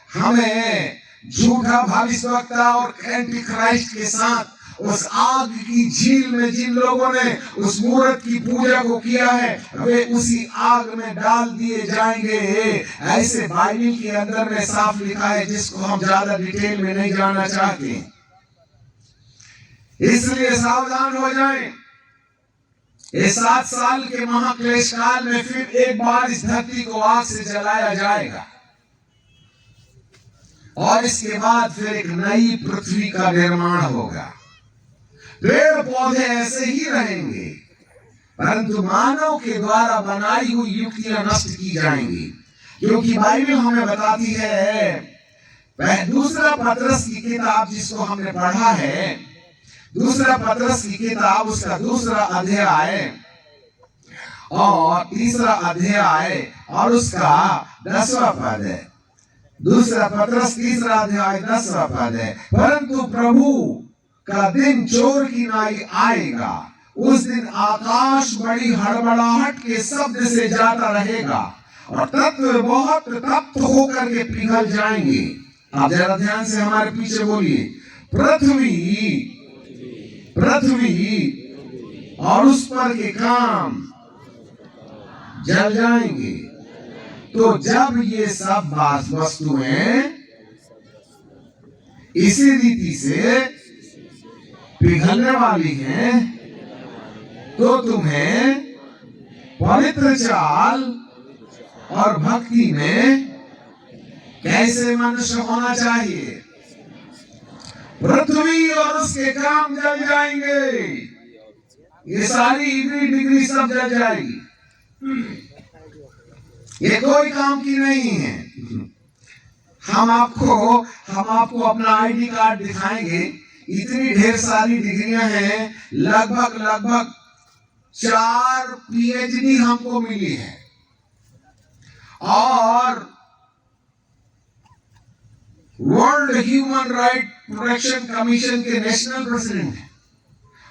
हमें झूठा भविष्यवक्ता और एंटी क्राइस्ट के साथ उस आग की झील में जिन लोगों ने उस मूर्त की पूजा को किया है, वे उसी आग में डाल दिए जाएंगे। ऐसे बाइबल के अंदर में साफ लिखा है, जिसको हम ज्यादा डिटेल में नहीं जाना चाहते, इसलिए सावधान हो जाएं। इस 7 साल के महाक्लेश काल में फिर एक बार इस धरती को आग से जलाया जाएगा, और इसके बाद फिर एक नई पृथ्वी का निर्माण होगा। पेड़ पौधे ऐसे ही रहेंगे, परंतु मानव के द्वारा बनाई हुई युक्तियां नष्ट की जाएंगी, क्योंकि बाइबल हमें बताती है, दूसरा पतरस की किताब जिसको हमने पढ़ा है, दूसरा पतरस की किताब उसका 2 अध्याय और 3 अध्याय और उसका 10वां पद है। 2 पतरस 3 अध्याय 10वां पद है, परंतु प्रभु का दिन चोर की नाई आएगा, उस दिन आकाश बड़ी हड़बड़ाहट के शब्द से जाता रहेगा, और तत्व बहुत तप्त होकर के पिघल जाएंगे। आप जरा ध्यान से हमारे पीछे बोलिए, पृथ्वी और उस पर के काम जल जाएंगे। तो जब ये सब वस्तुएं इसी रीति से पिघलने वाली हैं, तो तुम्हें पवित्र चाल और भक्ति में कैसे मनुष्य होना चाहिए। पृथ्वी और उसके काम जल जाएंगे, ये सारी इगरी डिग्री सब जल जाएगी, ये कोई काम की नहीं है। हम आपको अपना आईडी कार्ड दिखाएंगे, इतनी ढेर सारी डिग्रियां हैं, लगभग 4 पीएचडी हमको मिली है, और world human right protection commission के नेशनल प्रेसिडेंट हैं,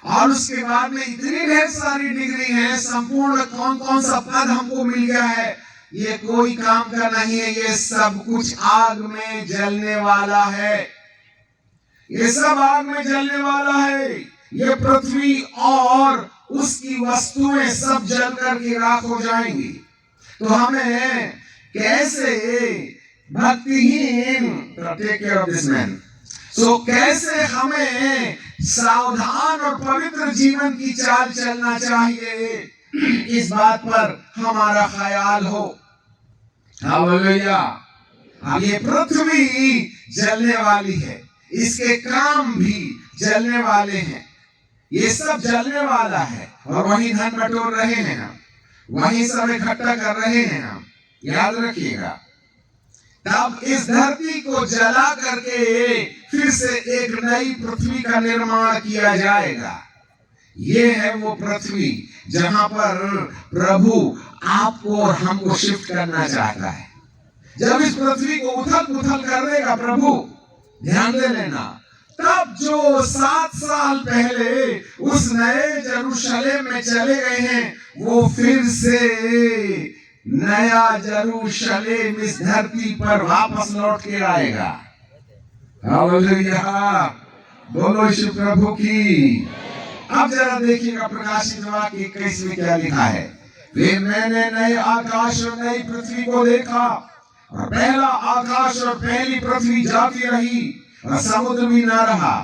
और उसके बाद में इतनी ढेर सारी डिग्री है, संपूर्ण कौन कौन सा पद हमको मिल गया है। ये कोई काम का नहीं है, ये सब कुछ आग में जलने वाला है, ये सब आग में जलने वाला है। ये पृथ्वी और उसकी वस्तुएं सब जल करके राख हो जाएंगी। तो हमें कैसे भक्तिहीन, take care of this man, so कैसे हमें सावधान और पवित्र जीवन की चाल चलना चाहिए, इस बात पर हमारा ख्याल हो। हालेलुया। अब ये पृथ्वी जलने वाली है, इसके काम भी जलने वाले हैं, ये सब जलने वाला है, और वही धन बटोर रहे हैं हम, वही सब इकट्ठा कर रहे हैं हम, याद रखिएगा। तब इस धरती को जला करके फिर से एक नई पृथ्वी का निर्माण किया जाएगा। ये है वो पृथ्वी जहां पर प्रभु आपको और हमको शिफ्ट करना चाहता है। जब इस पृथ्वी को उथल पुथल कर देगा प्रभु, ध्यान दे लेना, तब जो 7 साल पहले उस नए यरूशलेम में चले गए हैं, वो फिर से नया यरूशलेम इस धरती पर वापस लौट के आएगा। हालेलुया, बोलो यीशु प्रभु की। अब जरा देखिएगा प्रकाशित वाक्य 21 में क्या लिखा है। फिर मैंने नए आकाश और नई पृथ्वी को देखा, और पहला आकाश और पहली पृथ्वी जाती रही, और समुद्र भी न रहा।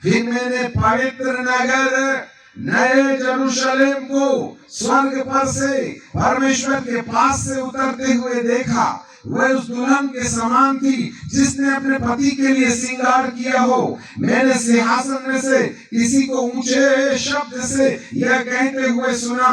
फिर मैंने पवित्र नगर नए यरूशलेम को स्वर्ग पर से परमेश्वर के पास से उतरते हुए देखा। वह उस दुल्हन के समान थी जिसने अपने पति के लिए श्रृंगार किया हो। मैंने सिंहासन में से किसी को ऊंचे शब्द से यह कहते हुए सुना,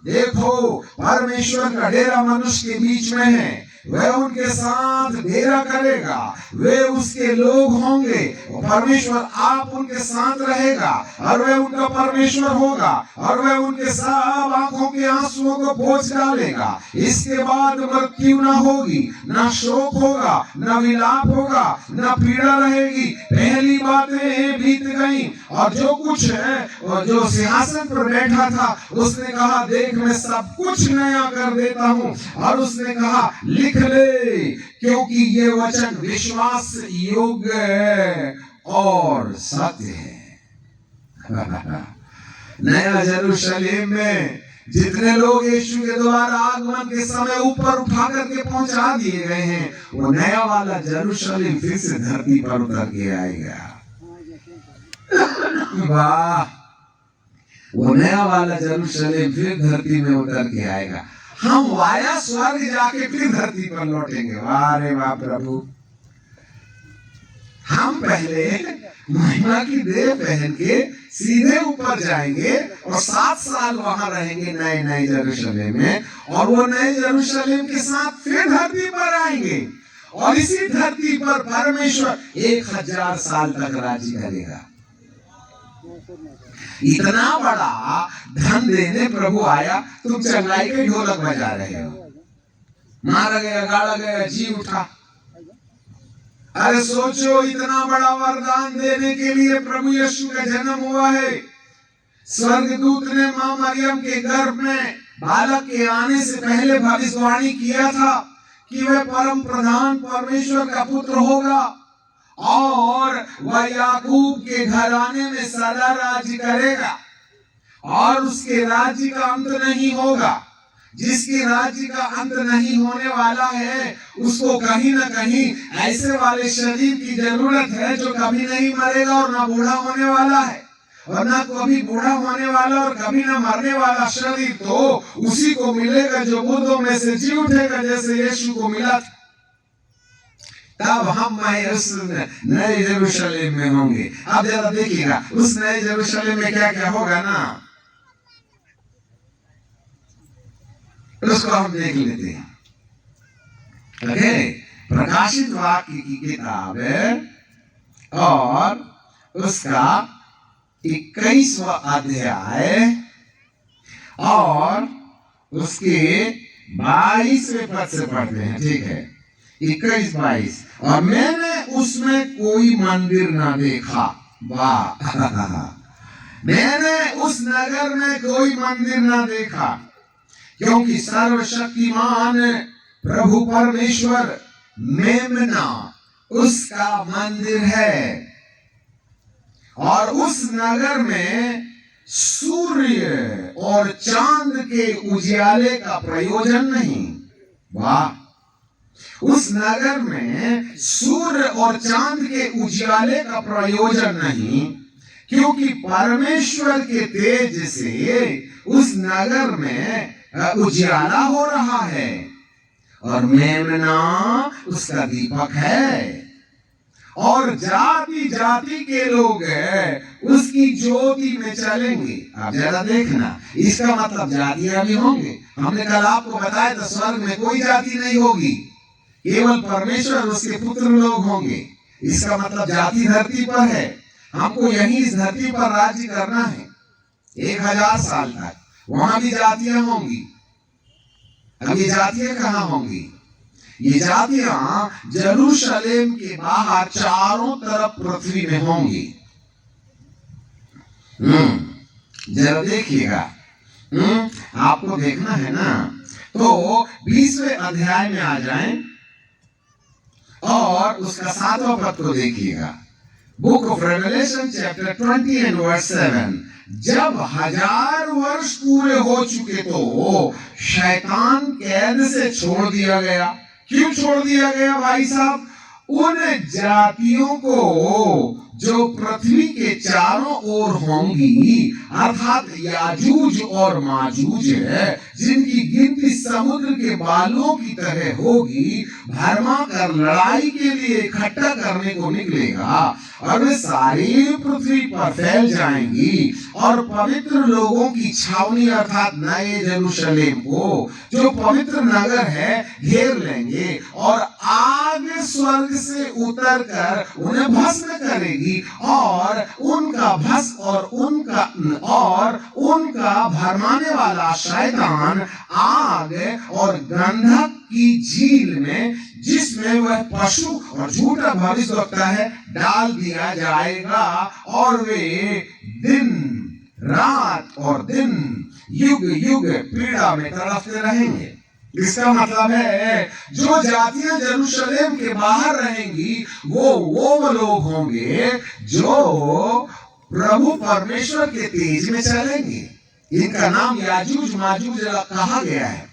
देखो परमेश्वर का डेरा मनुष्य के बीच में है, वह उनके साथ डेरा करेगा, वे उसके लोग होंगे, परमेश्वर आप उनके साथ रहेगा, और वह उनका परमेश्वर होगा, और वह उनके सब आंखों के आंसुओं को पोंछ डालेगा। इसके बाद मृत्यु न होगी, न शोक होगा, न विलाप होगा, न पीड़ा रहेगी, पहली बातें बीत गई। और जो कुछ है, और जो सिंहासन पर बैठा था, उसने कहा, देख मैं सब कुछ नया कर देता हूँ। और उसने कहा, लिख ले, क्योंकि ये वचन विश्वास योग्य और सत्य है। नया यरूशलेम में जितने लोग यीशु के द्वारा आगमन के समय ऊपर उठा करके पहुंचा दिए गए हैं, वो नया वाला यरूशलेम फिर से धरती पर उतर के आएगा। वाह, वो नया वाला यरूशलेम फिर धरती में उतर के आएगा। हम वाया स्वर्ग जाके फिर धरती पर लौटेंगे। वाह रे वाह प्रभु, हम पहले महिमा की देह पहन के सीधे ऊपर जाएंगे और 7 साल वहां रहेंगे नए नए यरूशलेम में, और वो नए यरूशलेम के साथ फिर धरती पर आएंगे, और इसी धरती पर परमेश्वर 1000 साल तक राज्य करेगा। इतना बड़ा धन देने प्रभु आया, तुम चंगाई के ढोलक बजा रहे हो, मारा गया, गाड़ा गया, जी उठा। अरे सोचो, इतना बड़ा वरदान देने के लिए प्रभु यीशु का जन्म हुआ है। स्वर्गदूत ने मां मरियम के गर्भ में बालक के आने से पहले भविष्यवाणी किया था कि वह परम प्रधान परमेश्वर का पुत्र होगा, और वह याकूब के घराने में सदा राज्य करेगा। और उसके राज्य का अंत नहीं होगा। जिसके राज्य का अंत नहीं होने वाला है उसको कहीं ना कहीं ऐसे वाले शरीर की जरूरत है जो कभी नहीं मरेगा और ना बूढ़ा होने वाला है, और ना कभी बूढ़ा होने वाला और कभी ना मरने वाला शरीर तो उसी को मिलेगा जो मुर्दों में से जी उठेगा, जैसे यीशु को मिला था। तब हम उस नए यरूशलेम में होंगे। अब जरा देखिएगा उस नए यरूशलेम में क्या क्या होगा ना, उसको हम देख लेते हैं। ओके, प्रकाशित वाक्य की किताब और उसका 21वां अध्याय और उसके 22वें पद से पढ़ते हैं। ठीक है, 21-22। और मैंने उसमें कोई मंदिर ना देखा। वाह मैंने उस नगर में कोई मंदिर ना देखा, क्योंकि सर्वशक्तिमान प्रभु परमेश्वर मेमना उसका मंदिर है, और उस नगर में सूर्य और चांद के उजियाले का प्रयोजन नहीं। वाह, उस नगर में सूर्य और चांद के उजियाले का प्रयोजन नहीं, क्योंकि परमेश्वर के तेज से उस नगर में उजियाला हो रहा है, और मेमना उसका दीपक है, और जाति जाति के लोग उसकी ज्योति में चलेंगे। आप जरा देखना, इसका मतलब जातियां भी होंगे। हमने कल आपको बताया था स्वर्ग में कोई जाति नहीं होगी, केवल परमेश्वर उसके पुत्र लोग होंगे। इसका मतलब जाति धरती पर है, हमको यही इस धरती पर राज्य करना है 1000 साल तक। वहां भी जातियां होंगी। अब ये जातियां कहां होंगी? ये जातियां यरूशलेम के बाहर चारों तरफ पृथ्वी में होंगी। जरा देखिएगा, आपको देखना है ना, तो 20वें अध्याय में आ जाएं और उसका 7वां पद को देखिएगा। Book of Revelation chapter 20 and verse 7। जब 1000 वर्ष पूरे हो चुके तो शैतान कैद से छोड़ दिया गया। क्यों छोड़ दिया गया भाई साहब? उन जातियों को जो पृथ्वी के चारों ओर होंगी, अर्थात याजूज और माजूज है, जिनकी गिनती समुद्र के बालों की तरह होगी, भरमा कर लड़ाई के लिए इकट्ठा करने को निकलेगा, और वे सारी पृथ्वी पर फैल जाएंगी और पवित्र लोगों की छावनी अर्थात नए यरूशलेम को, जो पवित्र नगर है, घेर लेंगे, और आग स्वर्ग से उतरकर उन्हें भस्म करेगी, और उनका भस्म और उनका भरमाने वाला शैतान आग और गंधक की झील में, जिसमें वह पशु और झूठा भविष्यवक्ता है, डाल दिया जाएगा, और वे दिन रात और दिन युग युग पीड़ा में तड़पते रहेंगे। इसका मतलब है जो जातियां यरूशलेम के बाहर रहेंगी वो लोग होंगे जो प्रभु परमेश्वर के तेज में चलेंगे। इनका नाम याजूज माजूज कहा गया है।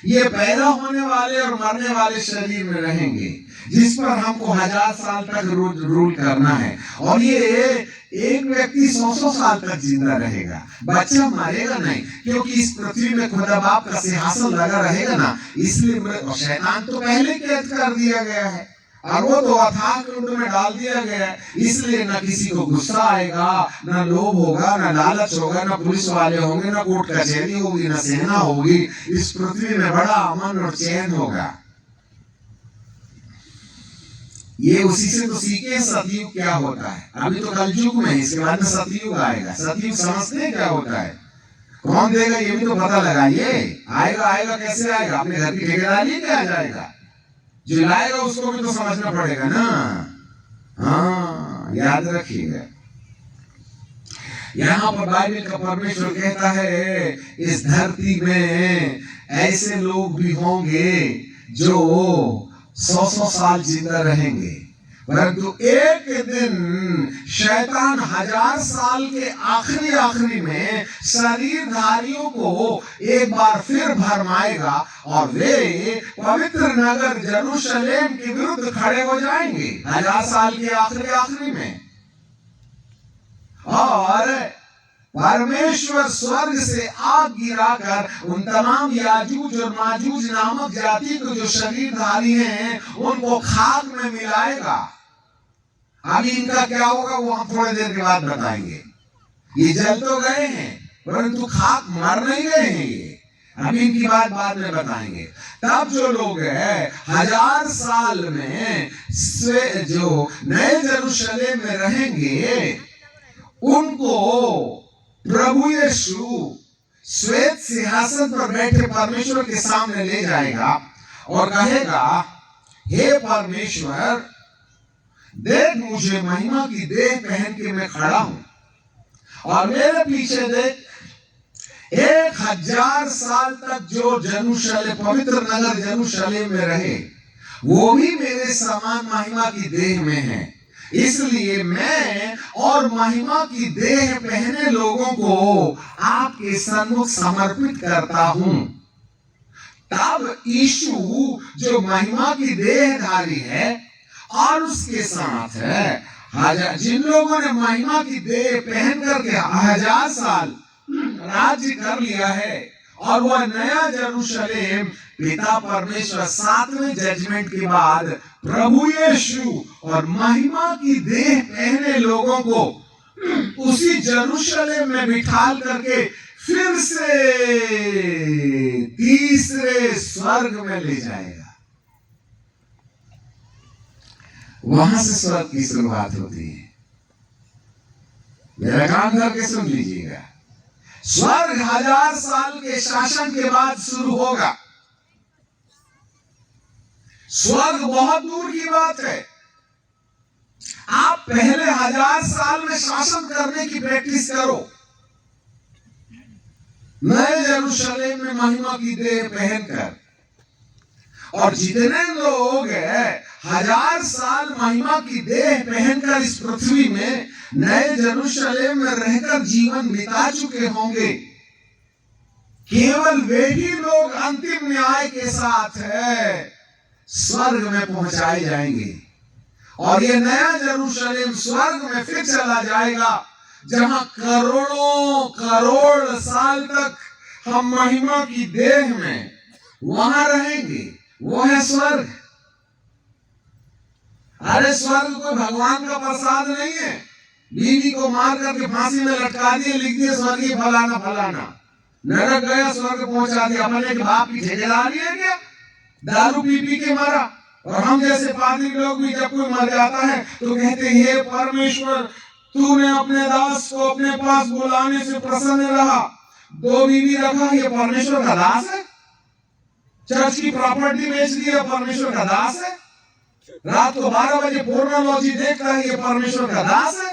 ये पैदा होने वाले और मरने वाले शरीर में रहेंगे, जिस पर हमको 1000 साल तक रूल करना है। और ये एक व्यक्ति 100 साल तक जिंदा रहेगा, बच्चा मरेगा नहीं, क्योंकि इस पृथ्वी में खुदा बाप का सिंहासन लगा रहेगा ना, इसलिए शैतान तो पहले कैद कर दिया गया है, और वो तो अथाह कुंड में डाल दिया गया है। इसलिए न किसी को गुस्सा आएगा, न लोभ होगा, न लालच होगा, न पुलिस वाले होंगे, न कोर्ट कचहरी होगी, न सेना होगी। इस पृथ्वी में बड़ा अमन और चैन होगा। ये उसी से तो सीखे सतयुग क्या होता है। अभी तो कलयुग में, इसके बाद में सतयुग आएगा। सतयुग समझते हैं क्या होता है? कौन देगा ये भी तो पता लगाइए। आएगा कैसे आएगा? अपने घर की ठेकेदारी पे आ जाएगा। जो लाएगा उसको भी तो समझना पड़ेगा ना। हाँ, याद रखिएगा। यहाँ पर बाइबल का परमेश्वर कहता है इस धरती में ऐसे लोग भी होंगे जो 100 साल जिंदा रहेंगे, परंतु एक दिन शैतान 1000 साल के आखिरी में शरीरधारियों को एक बार फिर भरमाएगा और वे पवित्र नगर यरूशलेम के विरुद्ध खड़े हो जाएंगे 1000 साल के आखिरी में। और परमेश्वर स्वर्ग से आग गिराकर उन तमाम याजूज और माजूज नामक जाति को जो शरीरधारी हैं उनको खाक में मिलाएगा। अभी इनका क्या होगा वो हम थोड़ी देर के बाद बताएंगे। ये जल तो गए हैं परंतु खाक मर नहीं गए हैं ये, अभी इनकी बात बाद में बताएंगे। तब जो लोग हैं 1000 साल में जो नए यरूशलेम में रहेंगे उनको प्रभु यीशु श्वेत सिंहासन पर बैठे परमेश्वर के सामने ले जाएगा और कहेगा, हे परमेश्वर देख मुझे महिमा की देह पहन के मैं खड़ा हूं और मेरे पीछे देख 1000 साल तक जो यरूशलेम पवित्र नगर यरूशलेम में रहे वो भी मेरे समान महिमा की देह में है, इसलिए मैं और महिमा की देह पहने लोगों को आपके सन्मुख समर्पित करता हूं। तब यीशु जो महिमा की देहधारी है और उसके साथ है जिन लोगों ने महिमा की देह पहन करके 1000 साल राज्य कर लिया है और वह नया यरूशलेम पिता परमेश्वर 7वें जजमेंट के बाद प्रभु यीशु और महिमा की देह पहने लोगों को उसी यरूशलेम में बिठाल करके फिर से तीसरे स्वर्ग में ले जाएगा। वहां से स्वर्ग की शुरुआत होती है। मेरा काम करके सुन लीजिएगा। स्वर्ग 1000 साल के शासन के बाद शुरू होगा। स्वर्ग बहुत दूर की बात है। आप पहले 1000 साल में शासन करने की प्रैक्टिस करो, नए यरूशलेम में महिमा की देह पहनकर। और जितने लोग 1000 साल महिमा की देह पहनकर इस पृथ्वी में नए यरूशलेम में रहकर जीवन बिता चुके होंगे, केवल वे ही लोग अंतिम न्याय के साथ स्वर्ग में पहुंचाए जाएंगे। और ये नया यरूशलेम स्वर्ग में फिर चला जाएगा जहां करोड़ों करोड़ साल तक हम महिमा की देह में वहां रहेंगे। वो है स्वर्ग। अरे स्वर्ग कोई भगवान का प्रसाद नहीं है। बीवी को मार करके फांसी में लटका दिए, लिख दिए स्वर्गीय फलाना फलाना, नरक गया, स्वर्ग पहुंचा दिया। अपने के बाप की ठेकेदारी है क्या? दारू पी पी के मरा। और हम जैसे पादरी लोग भी जब कोई मर जाता है तो कहते हैं, हे परमेश्वर तूने अपने दास को अपने पास बुलाने से प्रसन्न रहा, 2 बीवी रखा, ये परमेश्वर का दास है? चर्च की प्रॉपर्टी बेच दी, ये परमेश्वर का दास है? रात को 12 बजे पोर्नोलॉजी देखता है, ये परमेश्वर का दास है?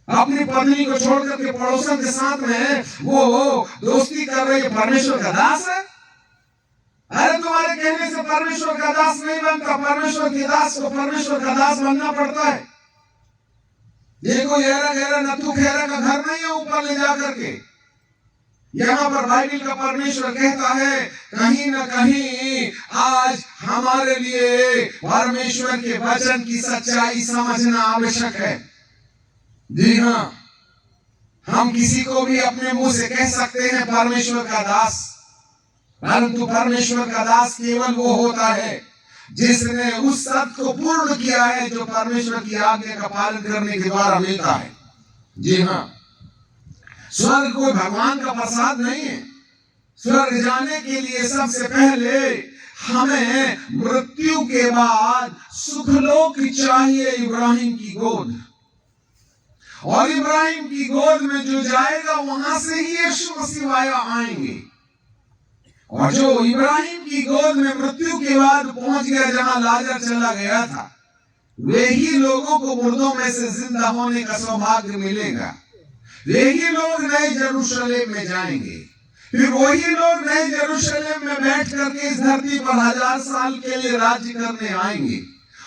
अपनी पत्नी को छोड़ करके पड़ोसन के साथ में वो दोस्ती कर रही है, परमेश्वर का दास है? अरे तुम्हारे कहने से परमेश्वर का दास नहीं बनता। परमेश्वर के दास को परमेश्वर का दास बनना पड़ता है। ये कोई हेरा घेरा नथु खेरा का घर नहीं है ऊपर ले जा करके। यहाँ पर बाइबल का परमेश्वर कहता है, कहीं न कहीं आज हमारे लिए परमेश्वर के वचन की सच्चाई समझना आवश्यक है। जी हाँ, हम किसी को भी अपने मुंह से कह सकते हैं परमेश्वर का दास, परंतु परमेश्वर का दास केवल वो होता है जिसने उस सत्य को पूर्ण किया है जो परमेश्वर की आज्ञा का पालन करने के द्वारा मिलता है। जी हाँ, स्वर्ग कोई भगवान का प्रसाद नहीं है। स्वर्ग जाने के लिए सबसे पहले हमें मृत्यु के बाद सुखलोक चाहिए, इब्राहिम की गोद। और इब्राहिम की गोद में जो जाएगा वहां से ही यीशु मसीह आएंगे। और जो इब्राहिम की गोद में मृत्यु के बाद पहुंच गया जहां लाजर चला गया था, वे ही लोगों को मुर्दों में से जिंदा होने का सौभाग्य मिलेगा। वे ही लोग नए यरूशलेम में जाएंगे। फिर वही लोग नए यरूशलेम में बैठ करके इस धरती पर 1000 साल के लिए राज्य करने आएंगे।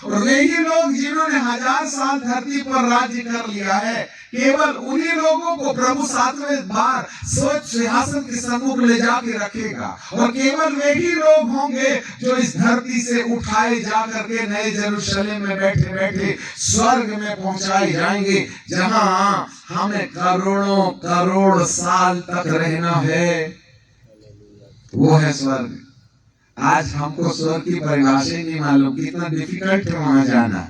और वही लोग जिन्होंने 1000 साल धरती पर राज्य कर लिया है, केवल उन्हीं लोगों को प्रभु 7वें बार स्वच्छ सिंहासन के सम्मुख ले जाके रखेगा। और केवल वही लोग होंगे जो इस धरती से उठाए जा करके नए यरूशलेम में बैठे बैठे स्वर्ग में पहुंचाए जाएंगे, जहां हमें करोड़ों करोड़ साल तक रहना है। वो है स्वर्ग। आज हमको स्वर्ग की परिभाषा ही नहीं मालूम, कितना डिफिकल्ट है वहां जाना।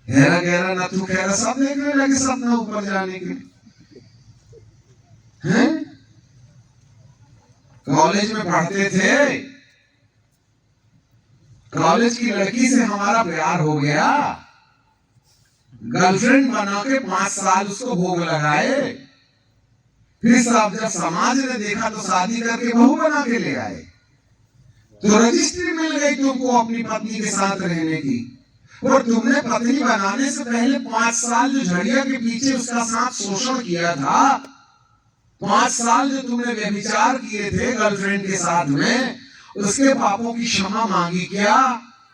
गहरा गहरा नथु खैरा सब देखने लगे सपना ऊपर जाने के लिए। कॉलेज में पढ़ते थे, कॉलेज की लड़की से हमारा प्यार हो गया, गर्लफ्रेंड बना के 5 साल उसको भोग लगाए, फिर सब जब समाज ने देखा तो शादी करके बहू बना के ले आए। तो रजिस्ट्री मिल गई तुमको अपनी पत्नी के साथ रहने की, और तुमने पत्नी बनाने से पहले 5 साल जो झड़िया के पीछे उसका साथ शोषण किया था, 5 साल जो तुमने व्यभिचार किए थे गर्लफ्रेंड के साथ में, उसके पापों की क्षमा मांगी क्या?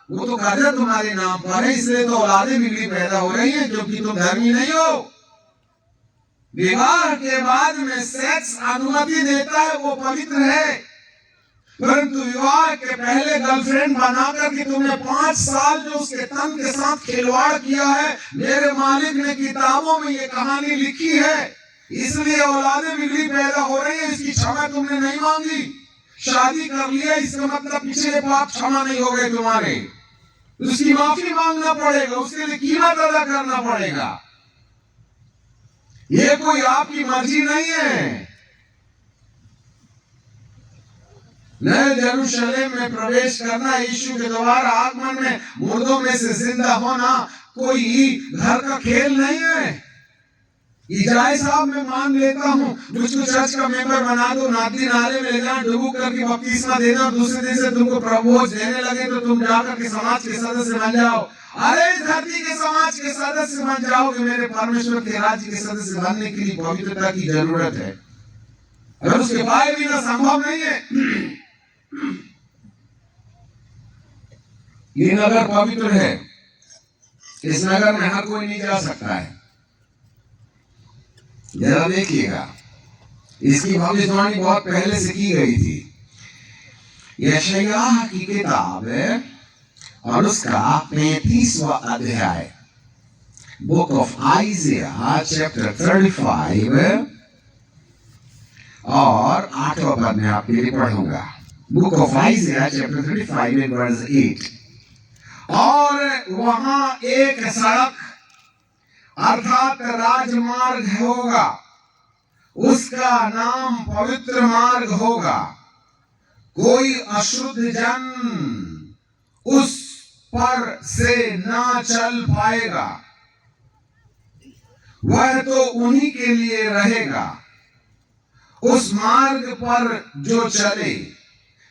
वो तो कर्जा तुम्हारे नाम पर है, इसलिए तो औलादें बिगड़ी पैदा हो रही हैं, क्योंकि तुम धर्मी नहीं हो। विवाह के बाद में सेक्स अनुमति देता है, वो पवित्र है, परंतु विवाह के पहले गर्लफ्रेंड बनाकर के तुमने 5 साल जो उसके तन के साथ खिलवाड़ किया है, मेरे मालिक ने किताबों में ये कहानी लिखी है, इसलिए औलादें बिगड़ी पैदा हो रही है, इसकी क्षमा तुमने नहीं मांगी। शादी कर लिया, इसका मतलब पिछले पाप क्षमा नहीं हो गए तुम्हारे, उसकी माफी मांगना पड़ेगा, उसके लिए कीमत अदा करना पड़ेगा। ये कोई आपकी मर्जी नहीं है। नए यरूशलेम में प्रवेश करना, यीशु के दोबारा आगमन में मुर्दों में से जिंदा होना कोई घर का खेल नहीं है। इजाई साहब मैं मान लेता हूँ, मुझको चर्च का मेंबर बना दो, नादी नाले में ले जाओ, डुबो करके बपतिस्मा दे दो, दूसरे दिन से तुमको प्रभुभोज देने लगे तो तुम जाकर के समाज के सदस्य बन जाओ। अरे इस धरती के समाज के सदस्य बन जाओगे, मेरे परमेश्वर के राज्य के सदस्य बनने के लिए पवित्रता की जरूरत है। अगर उसके पाए बिना संभव नहीं है। ये नगर पवित्र है, इस नगर में हर कोई नहीं जा सकता है। जरा देखिएगा, इसकी भविष्यवाणी बहुत पहले से की गई थी। यशायाह की किताब और उसका 35वां अध्याय, बुक ऑफ आइज़िया चैप्टर 35 और 8वां पद में आपके लिए पढ़ूंगा। Book of Isaiah chapter 35 verse 8। और वहां एक सड़क अर्थात राजमार्ग होगा, उसका नाम पवित्र मार्ग होगा, कोई अशुद्ध जन उस पर से ना चल पाएगा, वह तो उन्हीं के लिए रहेगा। उस मार्ग पर जो चले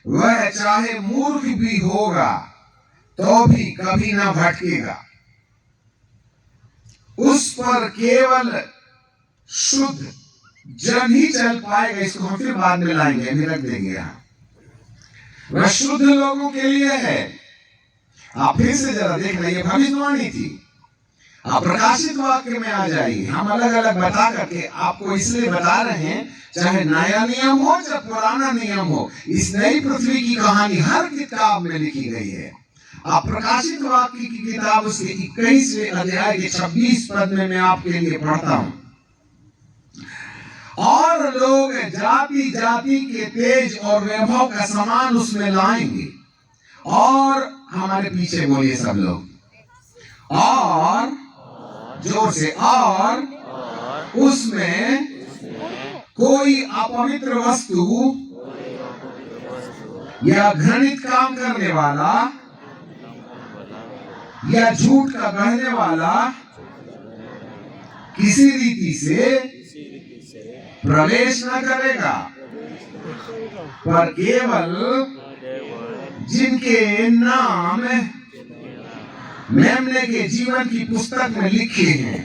वह चाहे मूर्ख भी होगा तो भी कभी ना भटकेगा। उस पर केवल शुद्ध जन ही चल पाएगा। इसको हम फिर बाद में लाएंगे, अभी रख देंगे यहाँ। वह शुद्ध लोगों के लिए है। आप फिर से जरा देख लीजिए, भविष्यवाणी थी। आप प्रकाशित वाक्य में आ जाइए। हम अलग अलग बता करके आपको इसलिए बता रहे हैं, चाहे नया नियम हो चाहे पुराना नियम हो, इस नई पृथ्वी की कहानी हर किताब में लिखी गई है। आप प्रकाशित वाक्य की किताब उसके 21वें अध्याय के 26 पद में मैं आपके लिए पढ़ता हूं। और लोग जाति जाति के तेज और वैभव का सामान उसमें लाएंगे। और हमारे पीछे बोलिए सब लोग, और जोर से, और उसमें कोई अपवित्र वस्तु या घृणित काम करने वाला या झूठ का बहने वाला किसी रीति से प्रवेश न करेगा, पर केवल जिनके नाम मेमने के जीवन की पुस्तक में लिखे हैं।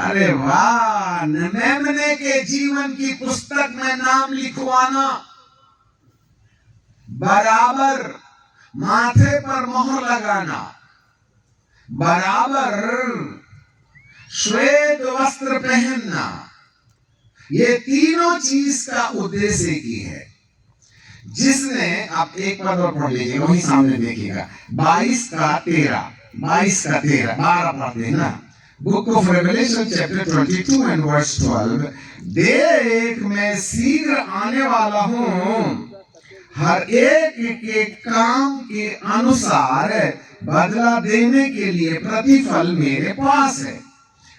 अरे वाह, मेमने के जीवन की पुस्तक में नाम लिखवाना बराबर माथे पर मोहर लगाना, बराबर श्वेत वस्त्र पहनना, ये तीनों चीज का उद्देश्य की है। जिसने, आप एक पद और पढ़ लीजिए, वही सामने देखिएगा, 22 का 13, 22 का 13, 12 पढ़ते हैं ना। Book of Revelation chapter 22 and verse 12, देख मैं शीघ्र आने वाला हूं, हर एक के काम के अनुसार बदला देने के लिए प्रतिफल मेरे पास है।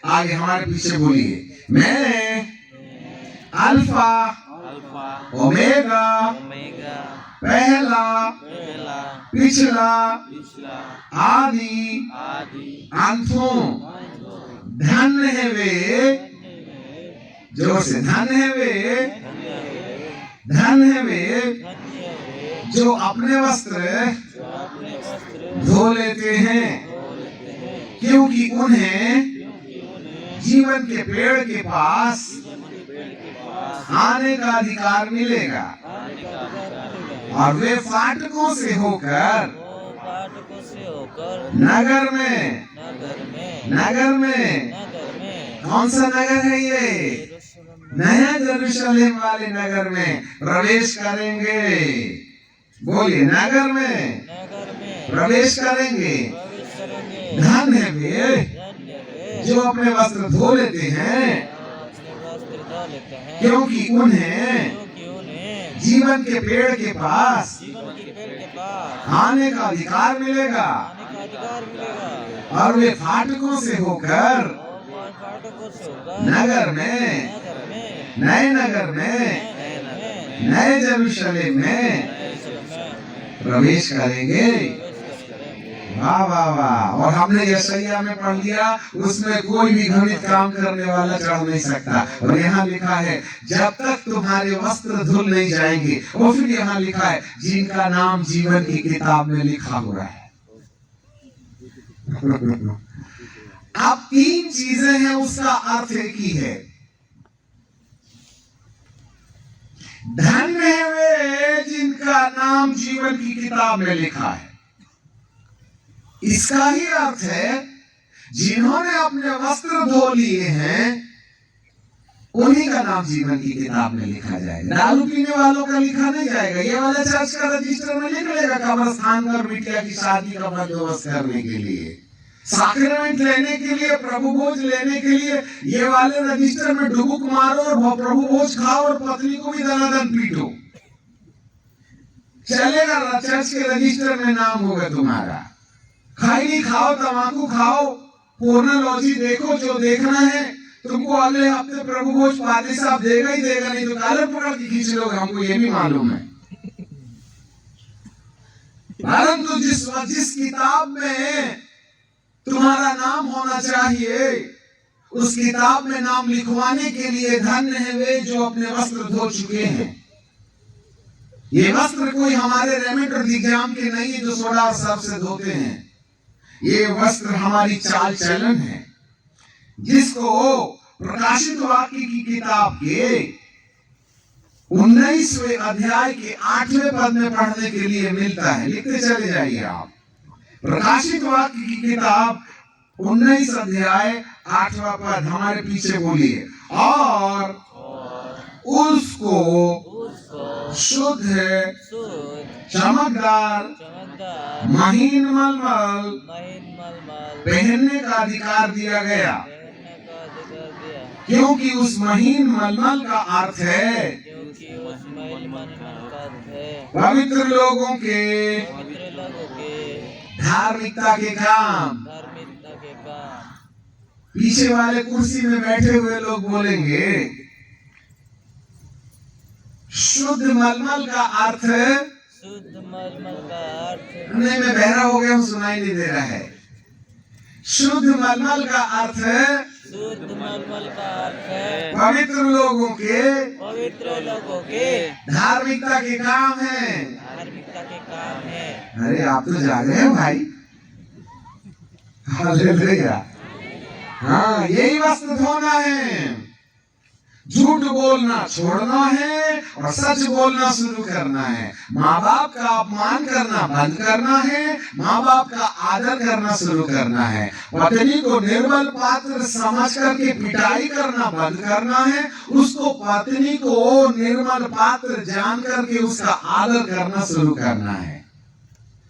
आगे हमारे पीछे बोलिए, मैं अल्फा ओमेगा, पहला पिछला आदि अंत हूं। धन्य है वे, जोर से धन्य है वे, धन्य है वे जो अपने वस्त्र धो लेते हैं, क्योंकि उन्हें जीवन के पेड़ के पास आने का अधिकार मिलेगा, और वे फाटकों से होकर नगर में कौन सा नगर है ये? नया यरूशलेम वाले नगर में प्रवेश करेंगे। बोलिए, नगर में प्रवेश करेंगे। धन्य है वे जो अपने वस्त्र धो लेते हैं, क्योंकि उन्हें जीवन के पेड़ के पास आने का अधिकार मिलेगा, और वे फाटकों से होकर नगर में, नए नगर में, नए यरूशलेम में प्रवेश करेंगे। वाह वाह वाह। और हमने यशायाह में पढ़ लिया, उसमें कोई भी घृणित काम करने वाला चढ़ नहीं सकता। और यहाँ लिखा है, जब तक तुम्हारे वस्त्र धुल नहीं जाएंगे। और फिर यहाँ लिखा है, जिनका नाम जीवन की किताब में लिखा हुआ है। अब तीन चीजें हैं, उसका अर्थ एक ही है। धन्य है वे जिनका नाम जीवन की किताब में लिखा है। इसका ही अर्थ है, जिन्होंने अपने वस्त्र धो लिए हैं, उन्हीं का नाम जीवन की किताब में लिखा जाएगा। दारू पीने वालों का लिखा नहीं जाएगा। ये वाला चर्च का रजिस्टर में लिख लेगा कब्रस्तान पर बिटिया की शादी का बंदोबस्त करने के लिए, साक्रेमेंट लेने के लिए, प्रभु भोज लेने के लिए। ये वाले रजिस्टर में डुबुक मारो और प्रभु भोज खाओ और पत्नी को भी दनादन पीटो, चलेगा। चर्च के रजिस्टर में नाम होगा तुम्हारा। खैनी खाओ, तंबाकू खाओ, पोर्नोलॉजी देखो, जो देखना है तुमको अगले हफ्ते प्रभु भोज पादरी साहब देगा ही देगा, नहीं तो कालर पकड़ के खींच लोगे, हमको ये भी मालूम है। परंतु जिस किताब में तुम्हारा नाम होना चाहिए, उस किताब में नाम लिखवाने के लिए धन्य है वे जो अपने वस्त्र धो चुके हैं। ये वस्त्र कोई हमारे रेमेट और दिग्जाम के नहीं है जो सोडा और सर्फ से धोते हैं। ये वस्त्र हमारी चाल चलन है, जिसको प्रकाशित वाक्य की किताब के 19वें अध्याय के 8वें पद में पढ़ने के लिए मिलता है। लिखते चले जाइए आप। प्रकाशित वाक्य की किताब 19 अध्याय 8वां पद हमारे पीछे बोलिए। और उसको शुद्ध, चमकदार, महीन मलमल पहनने का अधिकार दिया गया, क्योंकि उस महीन मलमल का अर्थ है पवित्र लोगों के धार्मिकता के काम। पीछे वाले कुर्सी में बैठे हुए लोग बोलेंगे, शुद्ध मलमल का अर्थ, नहीं मैं बहरा हो गया हूं, सुनाई नहीं दे रहा है। शुद्ध मलमल का अर्थ है पवित्र लोगों के धार्मिकता के काम है। अरे आप तो जाग रहे हो भाई। हालेलुया। हाँ, यही वस्त्र धोना है। झूठ बोलना छोड़ना है और सच बोलना शुरू करना है। माँ बाप का अपमान करना बंद करना है, माँ बाप का आदर करना शुरू करना है। पत्नी को निर्बल पात्र समझ करके पिटाई करना बंद करना है, उसको पत्नी को निर्बल पात्र जान करके उसका आदर करना शुरू करना है।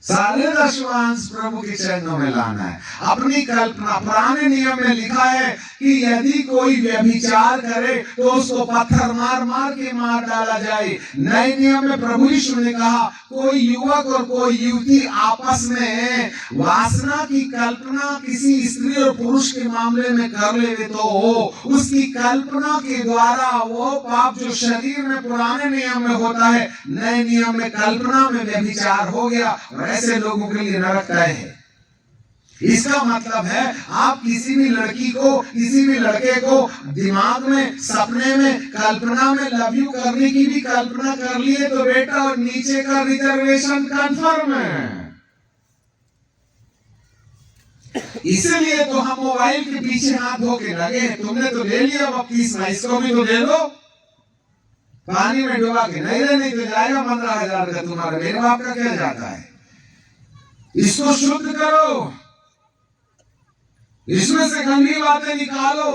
सारे दशवांश प्रभु के चरणों में लाना है। अपनी कल्पना, पुराने नियम में लिखा है कि यदि कोई व्यभिचार करे तो उसको पत्थर मार मार के मार डाला जाए। नए नियम में प्रभु यीशु ने कहा कोई युवक और कोई युवती आपस में वासना की कल्पना किसी स्त्री और पुरुष के मामले में कर ले तो उसकी कल्पना के द्वारा वो पाप जो शरीर में पुराने नियम में होता है, नए नियम में कल्पना में व्यभिचार हो गया। ऐसे लोगों के लिए नरक तय है। इसका मतलब है आप किसी भी लड़की को, किसी भी लड़के को दिमाग में, सपने में, कल्पना में लव यू करने की भी कल्पना कर लिए तो बेटा और नीचे का रिजर्वेशन कंफर्म है। इसीलिए तो हम मोबाइल के पीछे हाथ धो के लगे। तुमने तो ले लिया बपतिस्मा, इसको भी तो ले लो। पानी में डुबा के नहीं रहने तो जाएगा 15,000 का तुम्हारा, मेरे बाप का क्या जाता है। इसको शुद्ध करो, इसमें से गंदी बातें निकालो,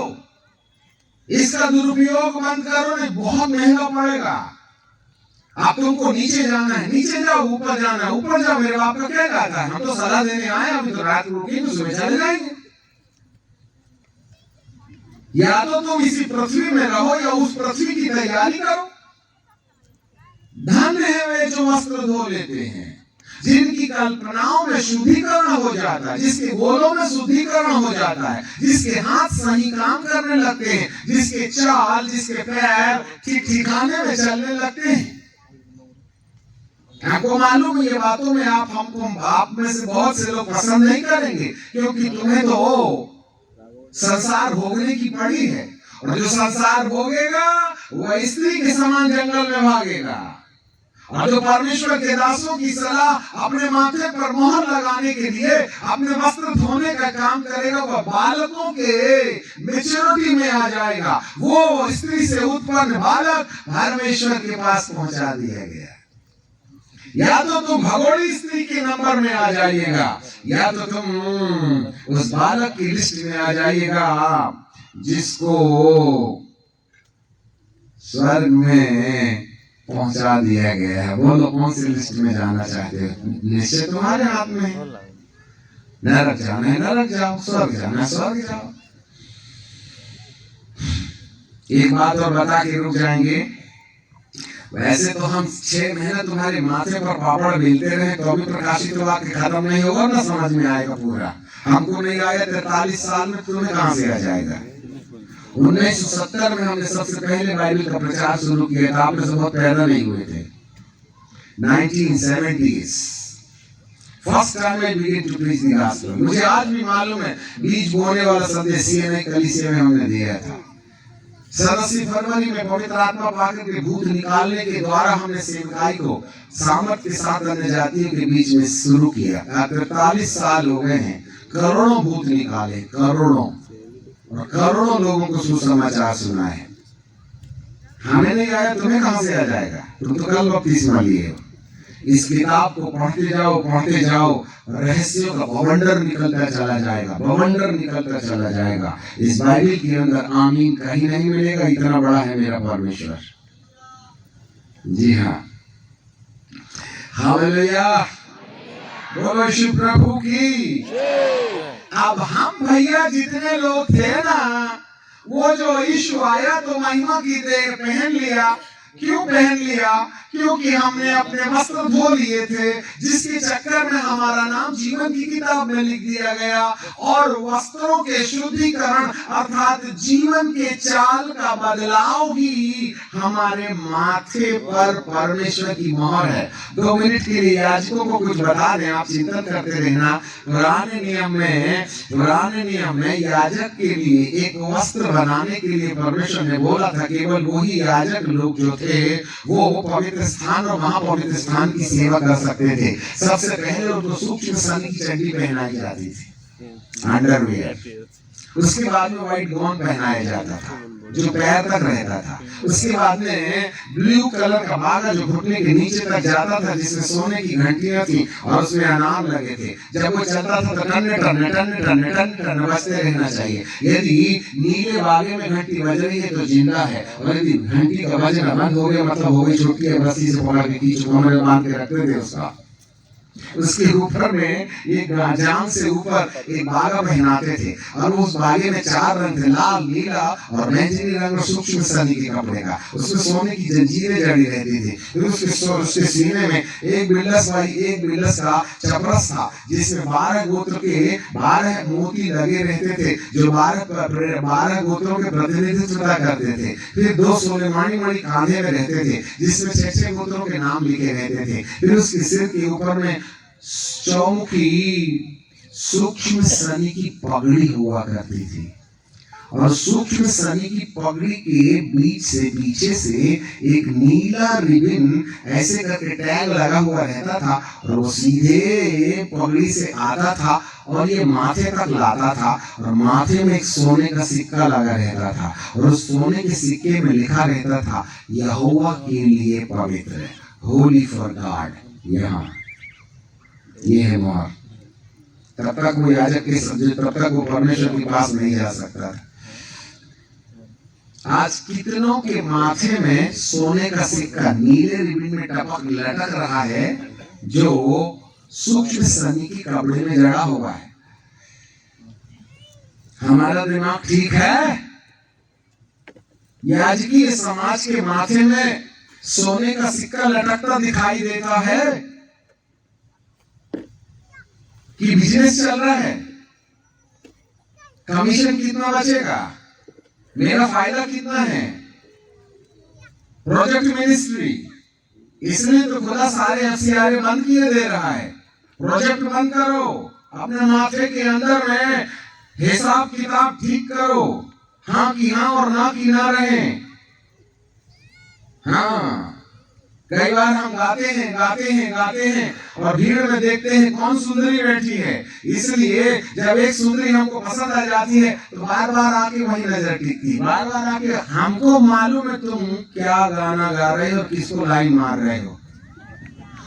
इसका दुरुपयोग बंद करो, नहीं बहुत महंगा पड़ेगा। आप तुमको नीचे जाना है, नीचे जाओ, ऊपर जाना है, ऊपर जाओ, मेरे बाप का क्या जाता है। हम तो सलाह देने आए, अभी तो रात रुकेंगे, सुबह चले जाएंगे। या तो तुम इसी पृथ्वी में रहो या उस पृथ्वी की तैयारी करो। धन्य है वे जो वस्त्र धो लेते हैं, जिनकी कल्पनाओं में शुद्धिकरण हो जाता है, जिसके गोलों में शुद्धिकरण हो जाता है, जिसके हाथ सही काम करने लगते हैं, जिसके चाल, जिसके पैर ठीक ठिकाने में चलने लगते हैं। आपको मालूम है ये बातों में आप में से बहुत से लोग पसंद नहीं करेंगे, क्योंकि तुम्हें तो संसार भोगने की पड़ी है, और जो संसार भोगेगा वह स्त्री के समान जंगल में भागेगा। और जो परमेश्वर के दासों की सलाह अपने माथे पर मोहर लगाने के लिए अपने वस्त्र धोने का काम करेगा, वह बालकों के मैच्योरिटी में आ जाएगा। वो स्त्री से उत्पन्न बालक परमेश्वर के पास पहुंचा दिया गया। या तो तुम भगोड़ी स्त्री के नंबर में आ जाइएगा, या तो तुम उस बालक की लिस्ट में आ जाइएगा जिसको स्वर्ग में पहुंचा दिया गया है। बोलो कौन सी लिस्ट में जाना चाहते हो? निश्चय तुम्हारे हाथ में है। नरक जाना है नरक जाओ, स्वर्ग जाना है स्वर्ग जाओ। एक बात और बता के रुक जाएंगे। वैसे तो हम 6 महीने तुम्हारे माथे पर पापड़ बेलते रहे तो अभी प्रकाशित वाक्य खत्म नहीं होगा ना, समझ में आएगा पूरा। हमको नहीं आया 43 साल में, तुम्हें कहां से आ जाएगा। 1970 में हमने सबसे पहले बाइबल का प्रचार शुरू किया था। आप में से बहुत पैदा नहीं हुए थे। 1970s first time I begin to preach the gospel. मुझे आज भी मालूम है बीज बोने वाला संदेश सीएनए कलीसिया में हमने दिया था। 27 फरवरी में पवित्र आत्मा पाकर के भूत निकालने के द्वारा हमने सेवकाई को सामर्थ के साथ अन्य जातियों के बीच में शुरू किया। 43 साल हो गए हैं, करोड़ों भूत निकाले, करोड़ों, और करोड़ों लोगों को सुसमाचार सुनाए। हमें नहीं आया, तुम्हें कहां से आ जाएगा। तुम तो कल बपतिस्मा लिए हो। इस किताब को पढ़ते जाओ, रहस्यों का बवंडर निकलता चला जाएगा, बवंडर निकलता चला जाएगा। इस बाइबल के अंदर आमीन कहीं नहीं मिलेगा, इतना बड़ा है मेरा परमेश्वर। जी हाँ, हालेलुया, बोलो यीशु प्रभु की। अब हम भैया जितने लोग थे ना, वो जो यीशु आया तो महिमा की देह पहन लिया। क्यों पहन लिया? क्योंकि हमने अपने वस्त्र धो लिए थे, जिसके चक्कर में हमारा नाम जीवन की किताब में लिख दिया गया। और वस्त्रों के शुद्धिकरण अर्थात जीवन के चाल का बदलाव ही हमारे माथे पर परमेश्वर की मोहर है। 2 मिनट के लिए याजकों को कुछ बता दें, आप चिंतन करते रहना। पुराने नियम में याजक के लिए एक वस्त्र बनाने के लिए परमेश्वर ने बोला था केवल वही याजक लोग जो थे वो पवित्र स्थान और महापवित्र स्थान की सेवा कर सकते थे। सबसे पहले उनको सूक्ष्म सन की चड्डी पहनाई जाती थी, अंडरवियर। उसके बाद में व्हाइट गाउन पहनाया जाता था जो पैर तक रहता था। उसके बाद में ब्लू कलर का बागा जो घुटने के नीचे तक जाता था, जिसमें सोने की घंटियां थी और उसमें अनार लगे थे। जब वो चलता था तो टन टन टन टन टन टन बजते रहना चाहिए। यदि नीले बागे में घंटी बज रही है तो जिंदा है, और यदि घंटी का बजना बंद हो गया मतलब हो गई छुट्टी है, रस्सी से पकड़ के खींच कमरे में बांध के रखते थे उसका। उसके ऊपर में एक जान से ऊपर एक बागा पहनाते थे, और उस बागे में 4 रंग थे, लाल, नीला और बैंगनी रंग और सूक्ष्म सनी के कपड़े का। उसमें सोने की जंजीरें जड़ी रहती थी। फिर उसके सीने में एक बिल्लस का चपरस था, जिसमें 12 गोत्र के 12 मोती लगे रहते थे, जो 12 गोत्रों के प्रतिनिधित्व करते थे। फिर 2 सोने मणि कांधे में रहते थे, जिसमें 6 गोत्रों के नाम लिखे रहते थे। फिर उसके सिर के ऊपर में चौमुखी सूक्ष्म सनी की पगड़ी हुआ करती थी, और सूक्ष्म सनी की पगड़ी के बीच से पीछे से एक नीला रिबन ऐसे करके टैग लगा हुआ रहता था, और वो सीधे पगड़ी से आता था और ये माथे तक लाता था, और माथे में एक सोने का सिक्का लगा रहता था, और उस सोने के सिक्के में लिखा रहता था यहोवा के लिए पवित्र है, होली फॉर गॉड। यहाँ ये है मोहर। तब तक वो याजक के तब तक वो परमेश्वर के पास नहीं जा सकता था। आज कितनों के माथे में सोने का सिक्का नीले रिबन में टपक लटक रहा है, जो सूक्ष्म सनी की कपड़े में जड़ा हुआ है। हमारा दिमाग ठीक है? याजकीय समाज के माथे में सोने का सिक्का लटकता दिखाई देता है कि बिजनेस चल रहा है, कमीशन कितना बचेगा, मेरा फायदा कितना है, प्रोजेक्ट मिनिस्ट्री, इसलिए तो खुदा सारे हथियारे बंद किए दे रहा है। प्रोजेक्ट बंद करो, अपने माथे के अंदर में हिसाब किताब ठीक करो, हाँ की हाँ और ना की ना रहे। हाँ, कई बार हम गाते हैं और भीड़ में देखते हैं कौन सुंदरी बैठी है, इसलिए जब एक सुंदरी हमको पसंद आ जाती है तो बार बार आके वही नजर टिकती, बार बार आके। हमको मालूम है तुम क्या गाना गा रहे हो, किसको लाइन मार रहे हो।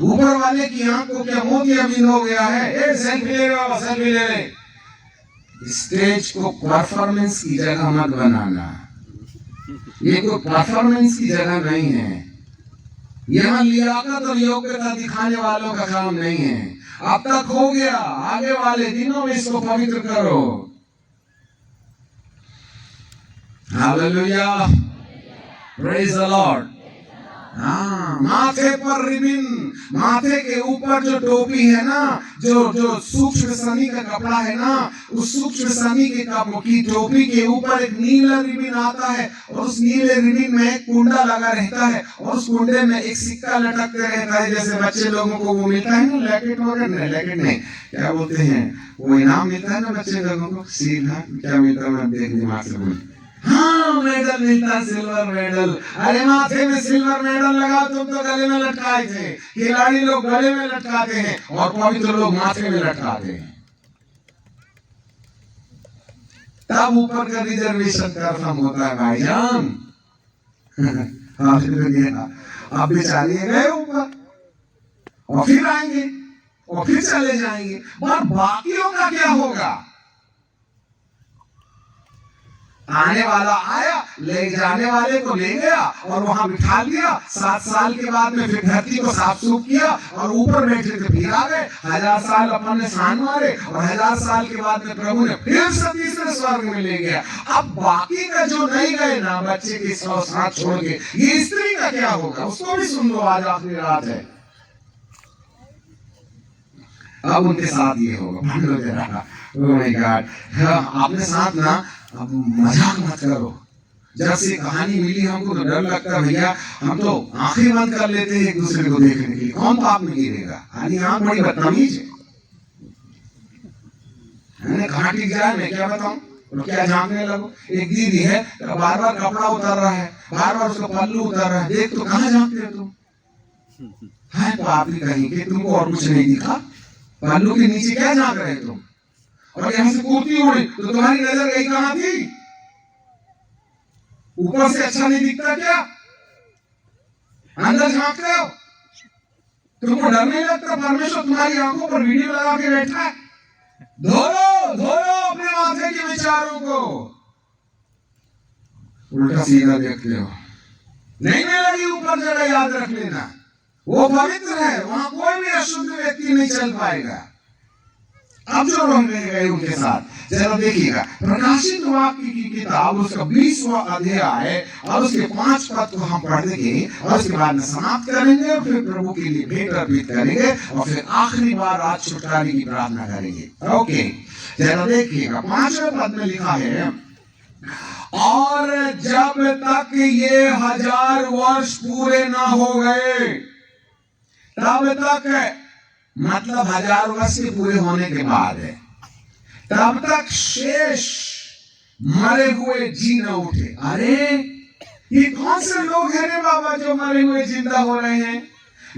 ऊपर वाले की आंख को क्या मोतियाबिंद हो गया है, सेल्फी ले रहे, सेल्फी ले रहे। स्टेज को परफॉर्मेंस की जगह मत बनाना, ये कोई परफॉर्मेंस की जगह नहीं है। यहाँ लियाकत और योग्यता दिखाने वालों का काम नहीं है। अब तक हो गया, आगे वाले दिनों में इसको पवित्र करो। Hallelujah, praise the Lord. हाँ, माथे पर रिबन, माथे के ऊपर जो टोपी है ना, जो सूक्ष्म सनी का कपड़ा है ना, उस सूक्ष्म सनी के की टोपी के ऊपर एक नीला रिबन आता है, और उस नीले रिबन में एक कुंडा लगा रहता है, और उस कुंडे में एक सिक्का लटकते रहता है। जैसे बच्चे लोगों को वो मिलता है ना, लैकेट वगैरह, लैकेट नहीं, क्या बोलते हैं, वो इनाम मिलता है ना बच्चे लोगों को, सीधा क्या मिलता है, मैं देख दिमाग से बोल, हाँ मेडल मिलता है, सिल्वर मेडल। अरे माथे में सिल्वर मेडल लगा, तुम तो गले में लटकाए थे। खिलाड़ी लोग गले में लटकाते हैं और पवित्र लोग माथे में लटकाते हैं। तब ऊपर का रिजर्वेशन कंफर्म होता है भाईजान। आप बेचारे गए ऊपर और फिर आएंगे और फिर चले जाएंगे, और बाकियों का क्या होगा? आने वाला आया, ले जाने वाले को ले गया और वहां बिठा लिया। 7 साल के बाद में फिर धरती को साफ सूफ किया और ऊपर बैठे थे, फिर आ गए। 1000 साल अपन ने सान मारे और 1000 साल के बाद में प्रभु ने फिर से तीसरे स्वर्ग में ले गया। अब बाकी का जो नहीं गए ना, बच्चे के 100 साथ छोड़ के, ये स्त्री का क्या होगा? उसको भी सुन लो, आज आखिरी रात है। अब उनके साथ ये होगा। ओह माय गॉड, आपने साथ ना, अब मजाक मत करो। जब से कहानी मिली हमको तो डर लगता है भैया, हम तो आंखें बंद कर लेते हैं एक दूसरे को देखने के लिए, कौन पाप में गिरेगा। हालांकि आंख बड़ी बदतमीज है, कहाँ टिक जाए मैं क्या बताऊं, और क्या झांकने लगो। एक दीदी है, बार बार कपड़ा उतर रहा है, बार बार उसका पल्लू उतर रहा है, देख तो कहाँ झांकते हो तुम? है तो आप ही कहीं के, तुमको और कुछ नहीं दिखा? पल्लू के नीचे क्या झांक रहे तुम? और यहां से कुर्ती उड़ी तो तुम्हारी नजर गई कहां थी? ऊपर से अच्छा नहीं दिखता क्या? अंदर झांकते हो? तुमको डर नहीं लगता? परमेश्वर तुम्हारी आंखों पर वीडियो लगा के बैठा है। धो लो अपने माथे के विचारों को। उल्टा सीधा देखते हो, नहीं मिलेगी ऊपर जगह, याद रख लेना। वो पवित्र है, वहां कोई भी अशुद्ध व्यक्ति नहीं चल पाएगा। अब जो लोग रह गए उनके साथ, जरा देखिएगा प्रकाशित वाक्य की किताब उसका 20वां अध्याय और उसके 5 पद को हम पढ़ेंगे और उसके बाद में समाप्त करेंगे और फिर प्रभु के लिए भेंट अर्पित करेंगे और फिर आखिरी बार आज छुटकारे की प्रार्थना करेंगे। ओके, जरा देखिएगा 5वें पद में लिखा है, और जब तक ये 1000 वर्ष पूरे ना हो गए, तब तक, मतलब 1000 वर्ष के पूरे होने के बाद है, तब तक शेष मरे हुए जी न उठे। अरे ये कौन से लोग हैं रे बाबा जो मरे हुए जिंदा हो रहे हैं?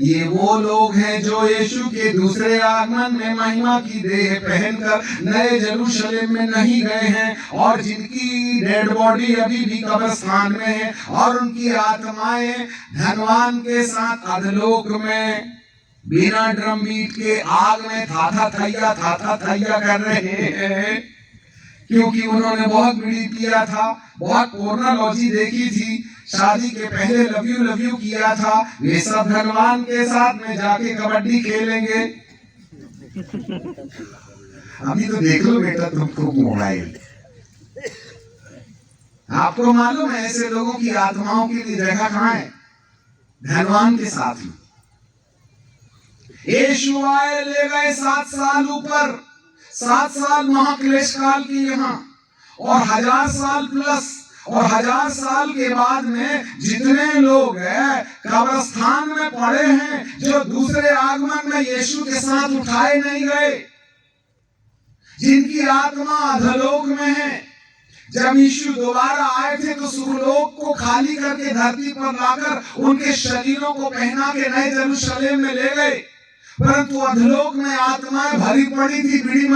ये वो लोग हैं जो यीशु के दूसरे आगमन में महिमा की देह पहनकर नए यरूशलेम में नहीं गए हैं और जिनकी डेड बॉडी अभी भी कब्रिस्तान में है और उनकी आत्माएं धनवान के साथ अधलोक में बिना ड्रम बीट के आग में था थैया कर रहे हैं, क्योंकि उन्होंने बहुत बीड़ी पिया था, बहुत पोर्नोलॉजी देखी थी, शादी के पहले लव यू किया था। वे सब धनवान के साथ में जाके कबड्डी खेलेंगे। अभी तो देख लो बेटा तुमको मोबाइल। आपको मालूम है ऐसे लोगों की आत्माओं के लिए जगह कहां है? धनवान के साथ में। यीशु आए, ले गए 7 साल ऊपर, 7 साल महाक्लेश काल की यहाँ, और 1000 साल प्लस, और 1000 साल के बाद में जितने लोग कब्रिस्तान में पड़े हैं जो दूसरे आगमन में यीशु के साथ उठाए नहीं गए, जिनकी आत्मा अधोलोक में है। जब यीशु दोबारा आए थे तो सुरलोक को खाली करके धरती पर लाकर उनके शरीरों को पहना के नए यरूशलेम में ले गए, परंतु अधलोक में आत्माएं भरी पड़ी थी। बीड़ी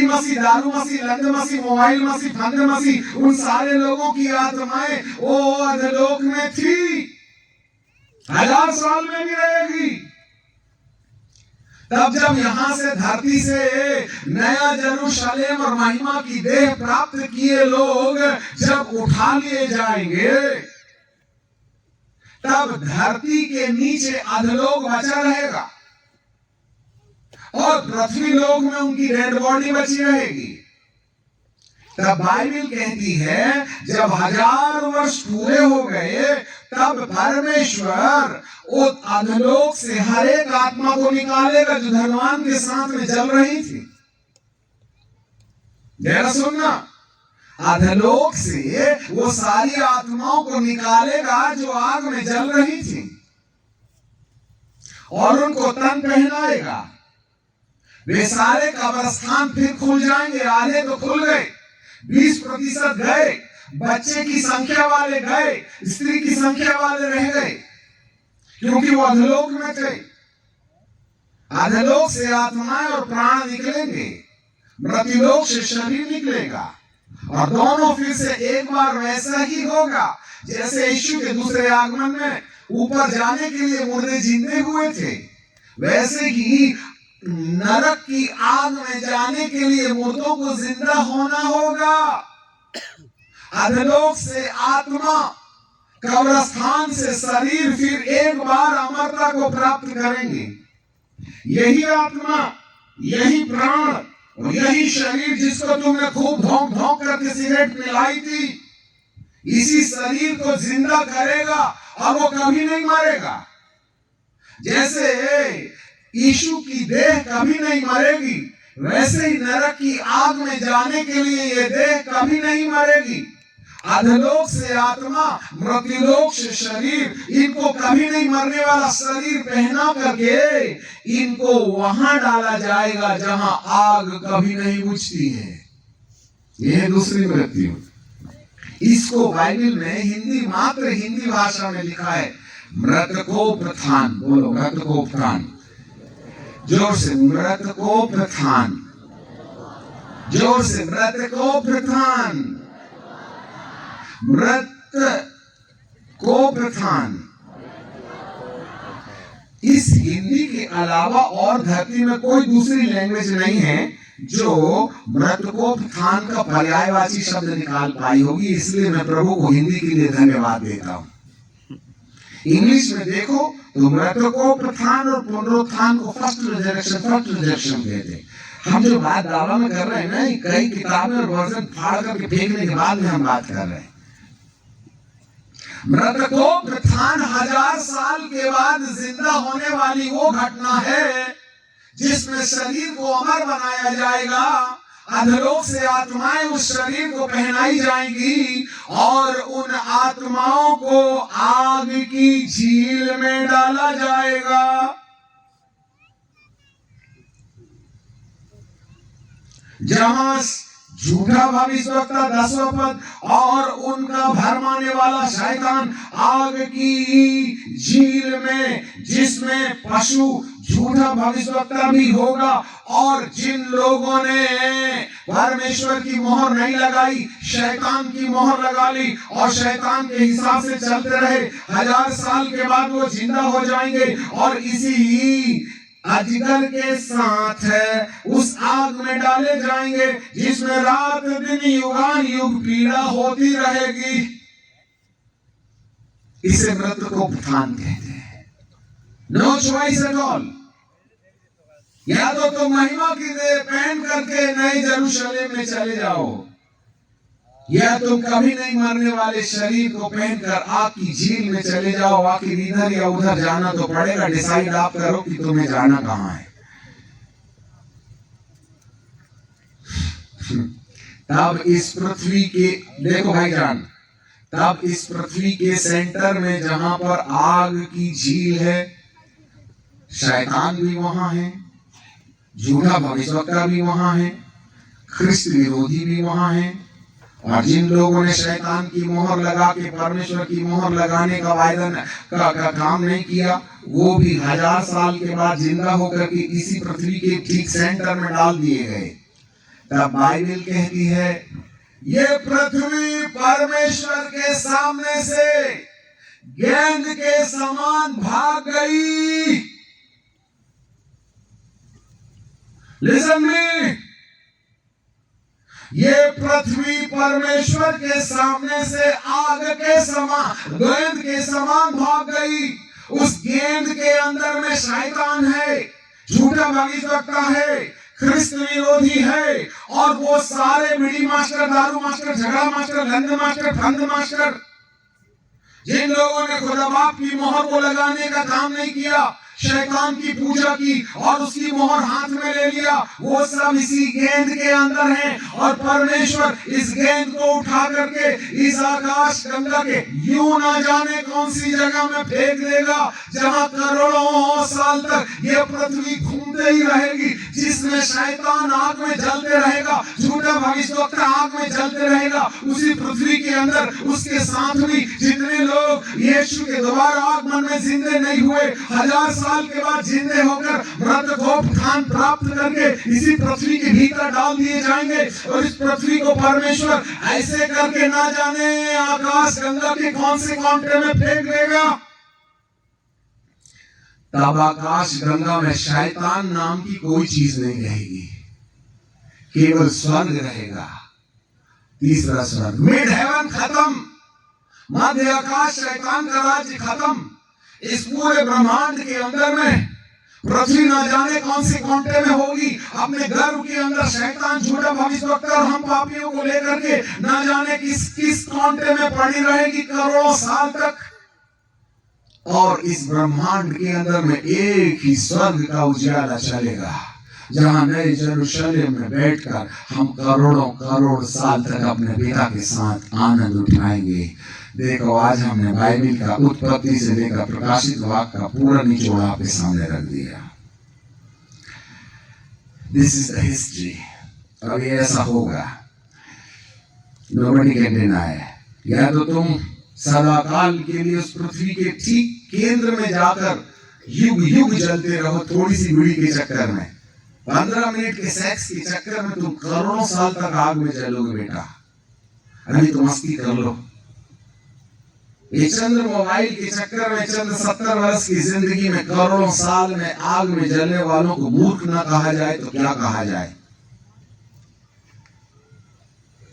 मसी, दारू मसी, लंग मसी, मोबाइल मसी, फंद मसी, उन सारे लोगों की आत्माएं वो अधलोक में थी, 1000 साल में भी रहेगी। तब जब यहां से धरती से नया यरूशलेम और महिमा की देह प्राप्त किए लोग जब उठा लिए जाएंगे, तब धरती के नीचे अधलोक बचा रहेगा और पृथ्वी लोक में उनकी डेड बॉडी बची रहेगी। तब बाइबल कहती है जब 1000 वर्ष पूरे हो गए तब परमेश्वर उस अधलोक से हर एक आत्मा को निकालेगा जो धनवान के साथ में जल रही थी। जरा सुनना, अधलोक से वो सारी आत्माओं को निकालेगा जो आग में जल रही थी और उनको तन पहनाएगा। वे सारे कब्रिस्तान फिर खुल जाएंगे, आधे तो खुल गए, 20% गए, बच्चे की संख्या वाले गए, स्त्री की संख्या वाले रह गए, क्योंकि वो अधलोक में थे। अधलोक से आत्माएं और प्राण निकलेंगे, मृत्युलोक से शरीर निकलेगा और दोनों फिर से एक बार वैसा ही होगा जैसे यीशु के दूसरे आगमन में ऊपर जाने के लिए मुर्दे जिंदे हुए थे, वैसे ही नरक की आग में जाने के लिए मुर्दों को जिंदा होना होगा। अधलोक से आत्मा, कब्रिस्तान से शरीर फिर एक बार अमरता को प्राप्त करेंगे। यही आत्मा, यही प्राण और यही शरीर जिसको तुमने खूब धोंक धोंक करके सिगरेट मिलाई थी, इसी शरीर को जिंदा करेगा और वो कभी नहीं मरेगा। जैसे यीशु की देह कभी नहीं मरेगी, वैसे ही नरक की आग में जाने के लिए ये देह कभी नहीं मरेगी। अधलोक से आत्मा, मृत्युलोक से शरीर, इनको कभी नहीं मरने वाला शरीर पहना करके इनको वहां डाला जाएगा जहां आग कभी नहीं बुझती है। यह दूसरी मृत्यु। इसको बाइबल में मात्र हिंदी भाषा में लिखा है मृतकोपत्थान। बोलो मृतकोपत्थान, जोर से, मृतकोपत्थान। जोर से, मृतकोपथान, मृतकोपथान। इस हिंदी के अलावा और धरती में कोई दूसरी लैंग्वेज नहीं है जो मृतकोपथान का पर्यायवाची शब्द निकाल पाई होगी। इसलिए मैं प्रभु को हिंदी के लिए धन्यवाद देता हूं। इंग्लिश में देखो तो मृतकोपथान और पुनरुत्थान को फर्स्ट रिजरेक्शन कहते हैं। हम जो बात दावा में कर रहे हैं ना, कई किताबें और वर्जन फाड़ करके फेंकने के बाद में हम बात कर रहे हैं। मृतकोपथान 1000 साल के बाद जिंदा होने वाली वो घटना है जिसमें शरीर को अमर बनाया जाएगा। अधलोक से आत्माएं उस शरीर को पहनाई जाएंगी और उन आत्माओं को आग की झील में डाला जाएगा। जहां झूठा भविष्यवक्ता 10वां पद और उनका भरमाने वाला शैतान आग की झील में, जिसमें पशु झूठा भविष्यवक्ता भी होगा, और जिन लोगों ने परमेश्वर की मोहर नहीं लगाई, शैतान की मोहर लगा ली और शैतान के हिसाब से चलते रहे, 1000 साल के बाद वो जिंदा हो जाएंगे और इसी अजगर के साथ उस आग में डाले जाएंगे जिसमें रात दिन युगान युग पीड़ा होती रहेगी। इसे मृतकोपथान कहते हैं। No choice at all. या तो तुम महिमा की देह पहन करके नए यरूशलेम में चले जाओ, या तुम कभी नहीं मरने वाले शरीर को पहनकर आग की झील में चले जाओ। आखिर इधर या उधर जाना तो पड़ेगा। डिसाइड आप करो कि तुम्हें जाना कहां है। तब इस पृथ्वी के, देखो भाईजान, तब इस पृथ्वी के सेंटर में जहां पर आग की झील है, शैतान भी वहां है, झूठा भविष्यवक्ता भी वहां है, ख्रिस्त विरोधी भी वहां है, और जिन लोगों ने शैतान की मोहर लगा के परमेश्वर की मोहर लगाने का वायदा का काम नहीं किया, वो भी 1000 साल के बाद जिंदा होकर के इसी पृथ्वी के ठीक सेंटर में डाल दिए गए। तब बाइबल कहती है, ये पृथ्वी परमेश्वर के सामने से गेंद के समान भाग गई। लिसन मी, ये पृथ्वी परमेश्वर के सामने से आग के समान, गेंद के समान भाग गई। उस गेंद के अंदर में शैतान है, झूठा भविष्यवक्ता है, ख्रिस्त विरोधी है, और वो सारे मिडी मास्टर, दारू मास्टर, झगड़ा मास्टर, गंद मास्टर, फंद मास्टर, जिन लोगों ने खुदा बाप की मोहर को लगाने का काम नहीं किया, शैतान की पूजा की और उसकी मोहर हाथ में ले लिया, वो सब इसी गेंद के अंदर हैं। और परमेश्वर इस गेंद को उठा करके इस आकाश गंगा के यूं ना जाने कौन सी जगह में फेंक देगा, जहां करोड़ों साल तक ये पृथ्वी घूमते ही रहेगी, जिसमें शैतान आग में जलते रहेगा, झूठा भविष्यवक्ता आग में जलते रहेगा। उसी पृथ्वी के अंदर उसके साथ भी जितने लोग यीशु के दोबारा आगमन में जिंदे नहीं हुए, 1000 साल के बाद जिंदे होकर मृतकोपथान प्राप्त करके इसी पृथ्वी के भीतर डाल दिए जाएंगे। और इस पृथ्वी को परमेश्वर ऐसे करके ना जाने आकाश गंगा के कौन से कांटे में फेंक देगा। तब आकाश गंगा में शैतान नाम की कोई चीज नहीं रहेगी, केवल स्वर्ग रहेगा। तीसरा स्वर्ग, मिड हेवन खत्म, मध्य आकाश शैतान का राज्य खत्म। इस पूरे ब्रह्मांड के अंदर में पृथ्वी ना जाने कौन से कांटे में होगी। अपने गर्भ के अंदर शैतान, झूठा भविष्यवक्ता और हम पापियों को लेकर के ना जाने किस किस कांटे में पड़ी रहेगी करोड़ों साल तक। और इस ब्रह्मांड के अंदर में एक ही स्वर्ग का उजाला चलेगा, जहां नए यरूशलेम में बैठकर हम करोड़ों करोड़ साल तक अपने पिता के साथ आनंद उठाएंगे। देखो, आज हमने बाइबल का उत्पत्ति से लेकर प्रकाशित वाक्य का पूरा निचोड़ आपके सामने रख दिया। This is the history. अब ये ऐसा होगा, nobody can deny। या तो तुम सदाकाल के लिए उस पृथ्वी के ठीक केंद्र में जाकर युग युग जलते रहो थोड़ी सी बीड़ी के चक्कर में, 15 मिनट के सेक्स के चक्कर में तुम करोड़ों साल तक आग में जलोगे बेटा। अभी तो मस्ती कर लो। ये चंद्र मोबाइल के चक्कर में चंद्र 70 वर्ष की जिंदगी में करोड़ों साल में आग में जलने वालों को मूर्ख न कहा जाए तो क्या कहा जाए।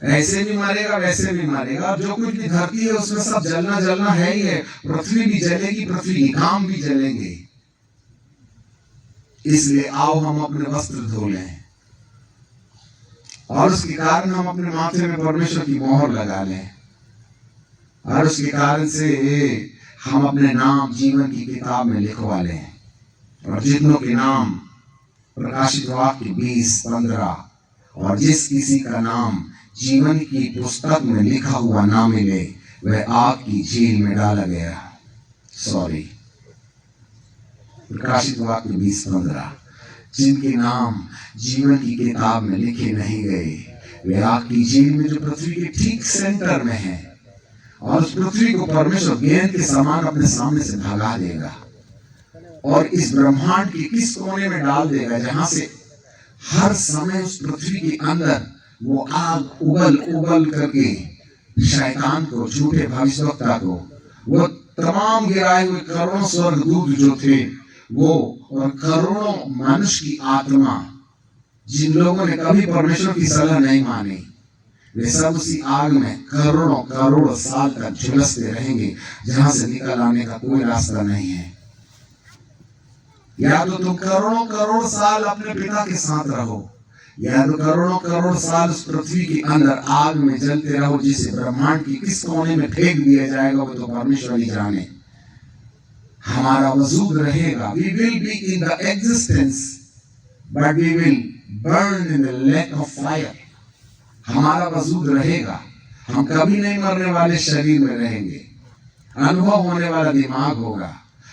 ऐसे भी मरेगा वैसे भी मरेगा। जो कुछ भी धरती है उसमें सब जलना जलना है ही है। पृथ्वी भी जलेगी, पृथ्वी के काम भी जलेंगे। इसलिए आओ हम अपने वस्त्र धो लें और उसके कारण हम अपने माथे में परमेश्वर की मोहर लगा लें और उसके कारण से हम अपने नाम जीवन की किताब में लिखवा लें। और जितनों के नाम प्रकाशित वाक्य 20:15 और जिस किसी का नाम जीवन की पुस्तक में लिखा हुआ ना मिले वह आग की झील में डाला गया। प्रकाशित वाक्य 20:15 जिनके नाम जीवन की किताब में लिखे नहीं गए वे आग की झील में जो पृथ्वी के ठीक सेंटर में है और उस पृथ्वी को परमेश्वर गेंद के समान अपने सामने से भगा देगा और इस ब्रह्मांड के किस कोने में डाल देगा जहां से हर समय उस पृथ्वी के अंदर वो आग उबल उबल करके शैतान को, झूठे भविष्यवक्ता को, वो तमाम गिराए हुए करोड़ों स्वर्गदूत जो थे वो और करोड़ों मनुष्य की आत्मा जिन लोगों ने कभी परमेश्वर की सलाह नहीं मानी वे सब उसी आग में करोड़ों करोड़ साल तक झुलसते रहेंगे जहां से निकल आने का कोई रास्ता नहीं है। या तो तुम करोड़ों करोड़ साल अपने पिता के साथ रहो या तो करोड़ों करोड़ साल उस पृथ्वी के अंदर आग में जलते रहो जिसे ब्रह्मांड की किस कोने में फेंक दिया जाएगा वो तो परमेश्वर ही जाने। हमारा वजूद रहेगा, we will be in the existence but we will burn in the lake of fire। हमारा वजूद रहेगा, हम कभी नहीं मरने वाले शरीर में रहेंगे, अनुभव होने वाला दिमाग होगा,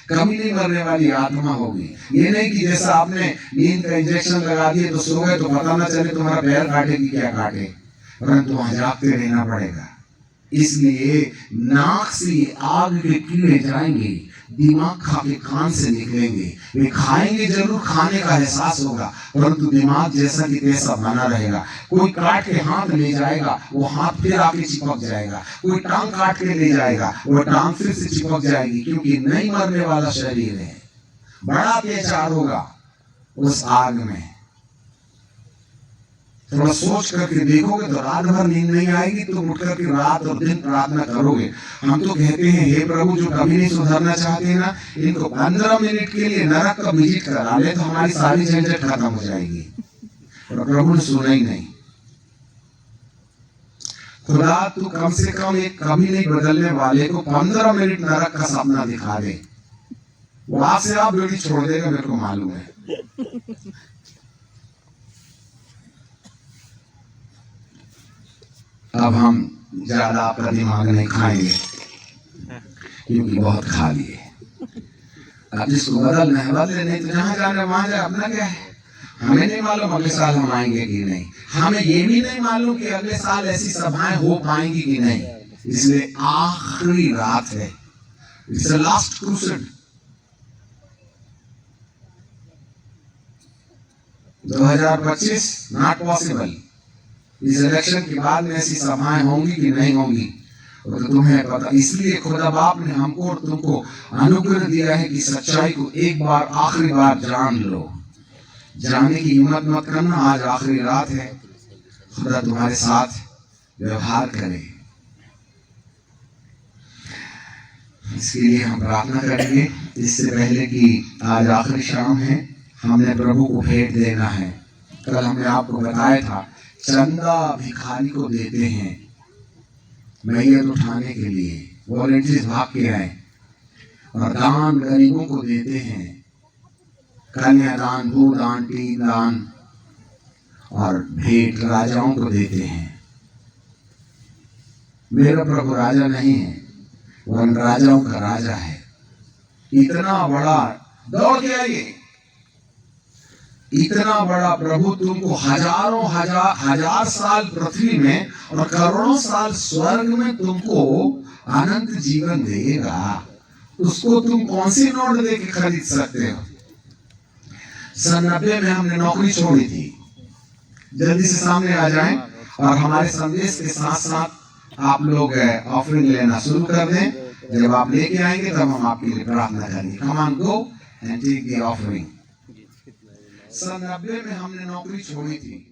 कभी नहीं मरने वाली आत्मा होगी। ये नहीं कि जैसा आपने नींद का इंजेक्शन लगा दिए तो सो गए तो पता ना चले तुम्हारा पैर काटे कि क्या काटे, परंतु वहां जागते रहना पड़ेगा। इसलिए नाक से आग के कीड़े जाएंगे, दिमाग खा के कान से निकलेंगे। वे खाएंगे जरूर, खाने का एहसास होगा, परंतु दिमाग जैसा कि तैसा बना रहेगा। कोई काट के हाथ ले जाएगा, वो हाथ फिर आके चिपक जाएगा। कोई टांग काट के ले जाएगा, वो टांग फिर से चिपक जाएगी, क्योंकि नहीं मरने वाला शरीर है। बड़ा अत्याचार होगा उस आग में। थोड़ा सोच करके देखोगे तो रात भर नींद नहीं आएगी, तुम उठ करके रात और दिन प्रार्थना करोगे। हम तो कहते हैं हे प्रभु जो कभी नहीं सुधरना चाहते ना, इनको 15 मिनट के लिए नरक का विजिट करा ले तो हमारी सारी झंझट खत्म हो जाएगी। और प्रभु ने सुना ही नहीं। खुदा तू कम से कम एक कभी नहीं बदलने वाले को 15 मिनट नरक का सपना दिखा दे, वो आपसे आप बेटी छोड़ देगा, मेरे को मालूम है। अब हम ज्यादा आपका दिमाग नहीं खाएंगे क्योंकि बहुत खा लिए। अब जिसको बदलना है बदले, नहीं तो जहां जाना वहां जाए, अपना क्या है। हमें नहीं मालूम अगले साल हम आएंगे कि नहीं, हमें ये भी नहीं मालूम कि अगले साल ऐसी सभाएं हो पाएंगी कि नहीं। इसलिए आखिरी रात है, it's the last crusade. 2025 not possible. इस इलेक्शन के बाद में ऐसी सभाएं होंगी कि नहीं होंगी वो तो तुम्हें पता। इसलिए खुदा बाप ने हमको और तुमको अनुग्रह दिया है कि सच्चाई को एक बार आखिरी बार जान लो। जानने की हिम्मत मत करना, आज आखिरी रात है, खुदा तुम्हारे साथ व्यवहार करे। इसके लिए हम प्रार्थना करेंगे। इससे पहले कि आज आखिरी शाम है, हमने प्रभु को भेंट देना है। कल हमने आपको बताया था चंदा भिखारी को देते हैं मैयत उठाने के लिए, वॉलंटियर्स भाग के आए, और दान गरीबों को देते हैं, कन्यादान, भूदान, टीन दान, और भेंट राजाओं को देते हैं। मेरा प्रभु राजा नहीं है, वह राजाओं का राजा है। इतना बड़ा दौड़ के आइए, इतना बड़ा प्रभु तुमको हजारों हजार साल पृथ्वी में और करोड़ों साल स्वर्ग में तुमको अनंत जीवन देगा। उसको तुम कौन सी नोट दे के खरीद सकते हो। सन 90 में हमने नौकरी छोड़ी थी। जल्दी से सामने आ जाएं और हमारे संदेश के साथ साथ आप लोग ऑफरिंग लेना शुरू कर दें। जब आप लेके आएंगे तब हम आपके लिए प्रार्थना करेंगे। Come on go and take the offering. सन 90 में हमने नौकरी छोड़ी थी।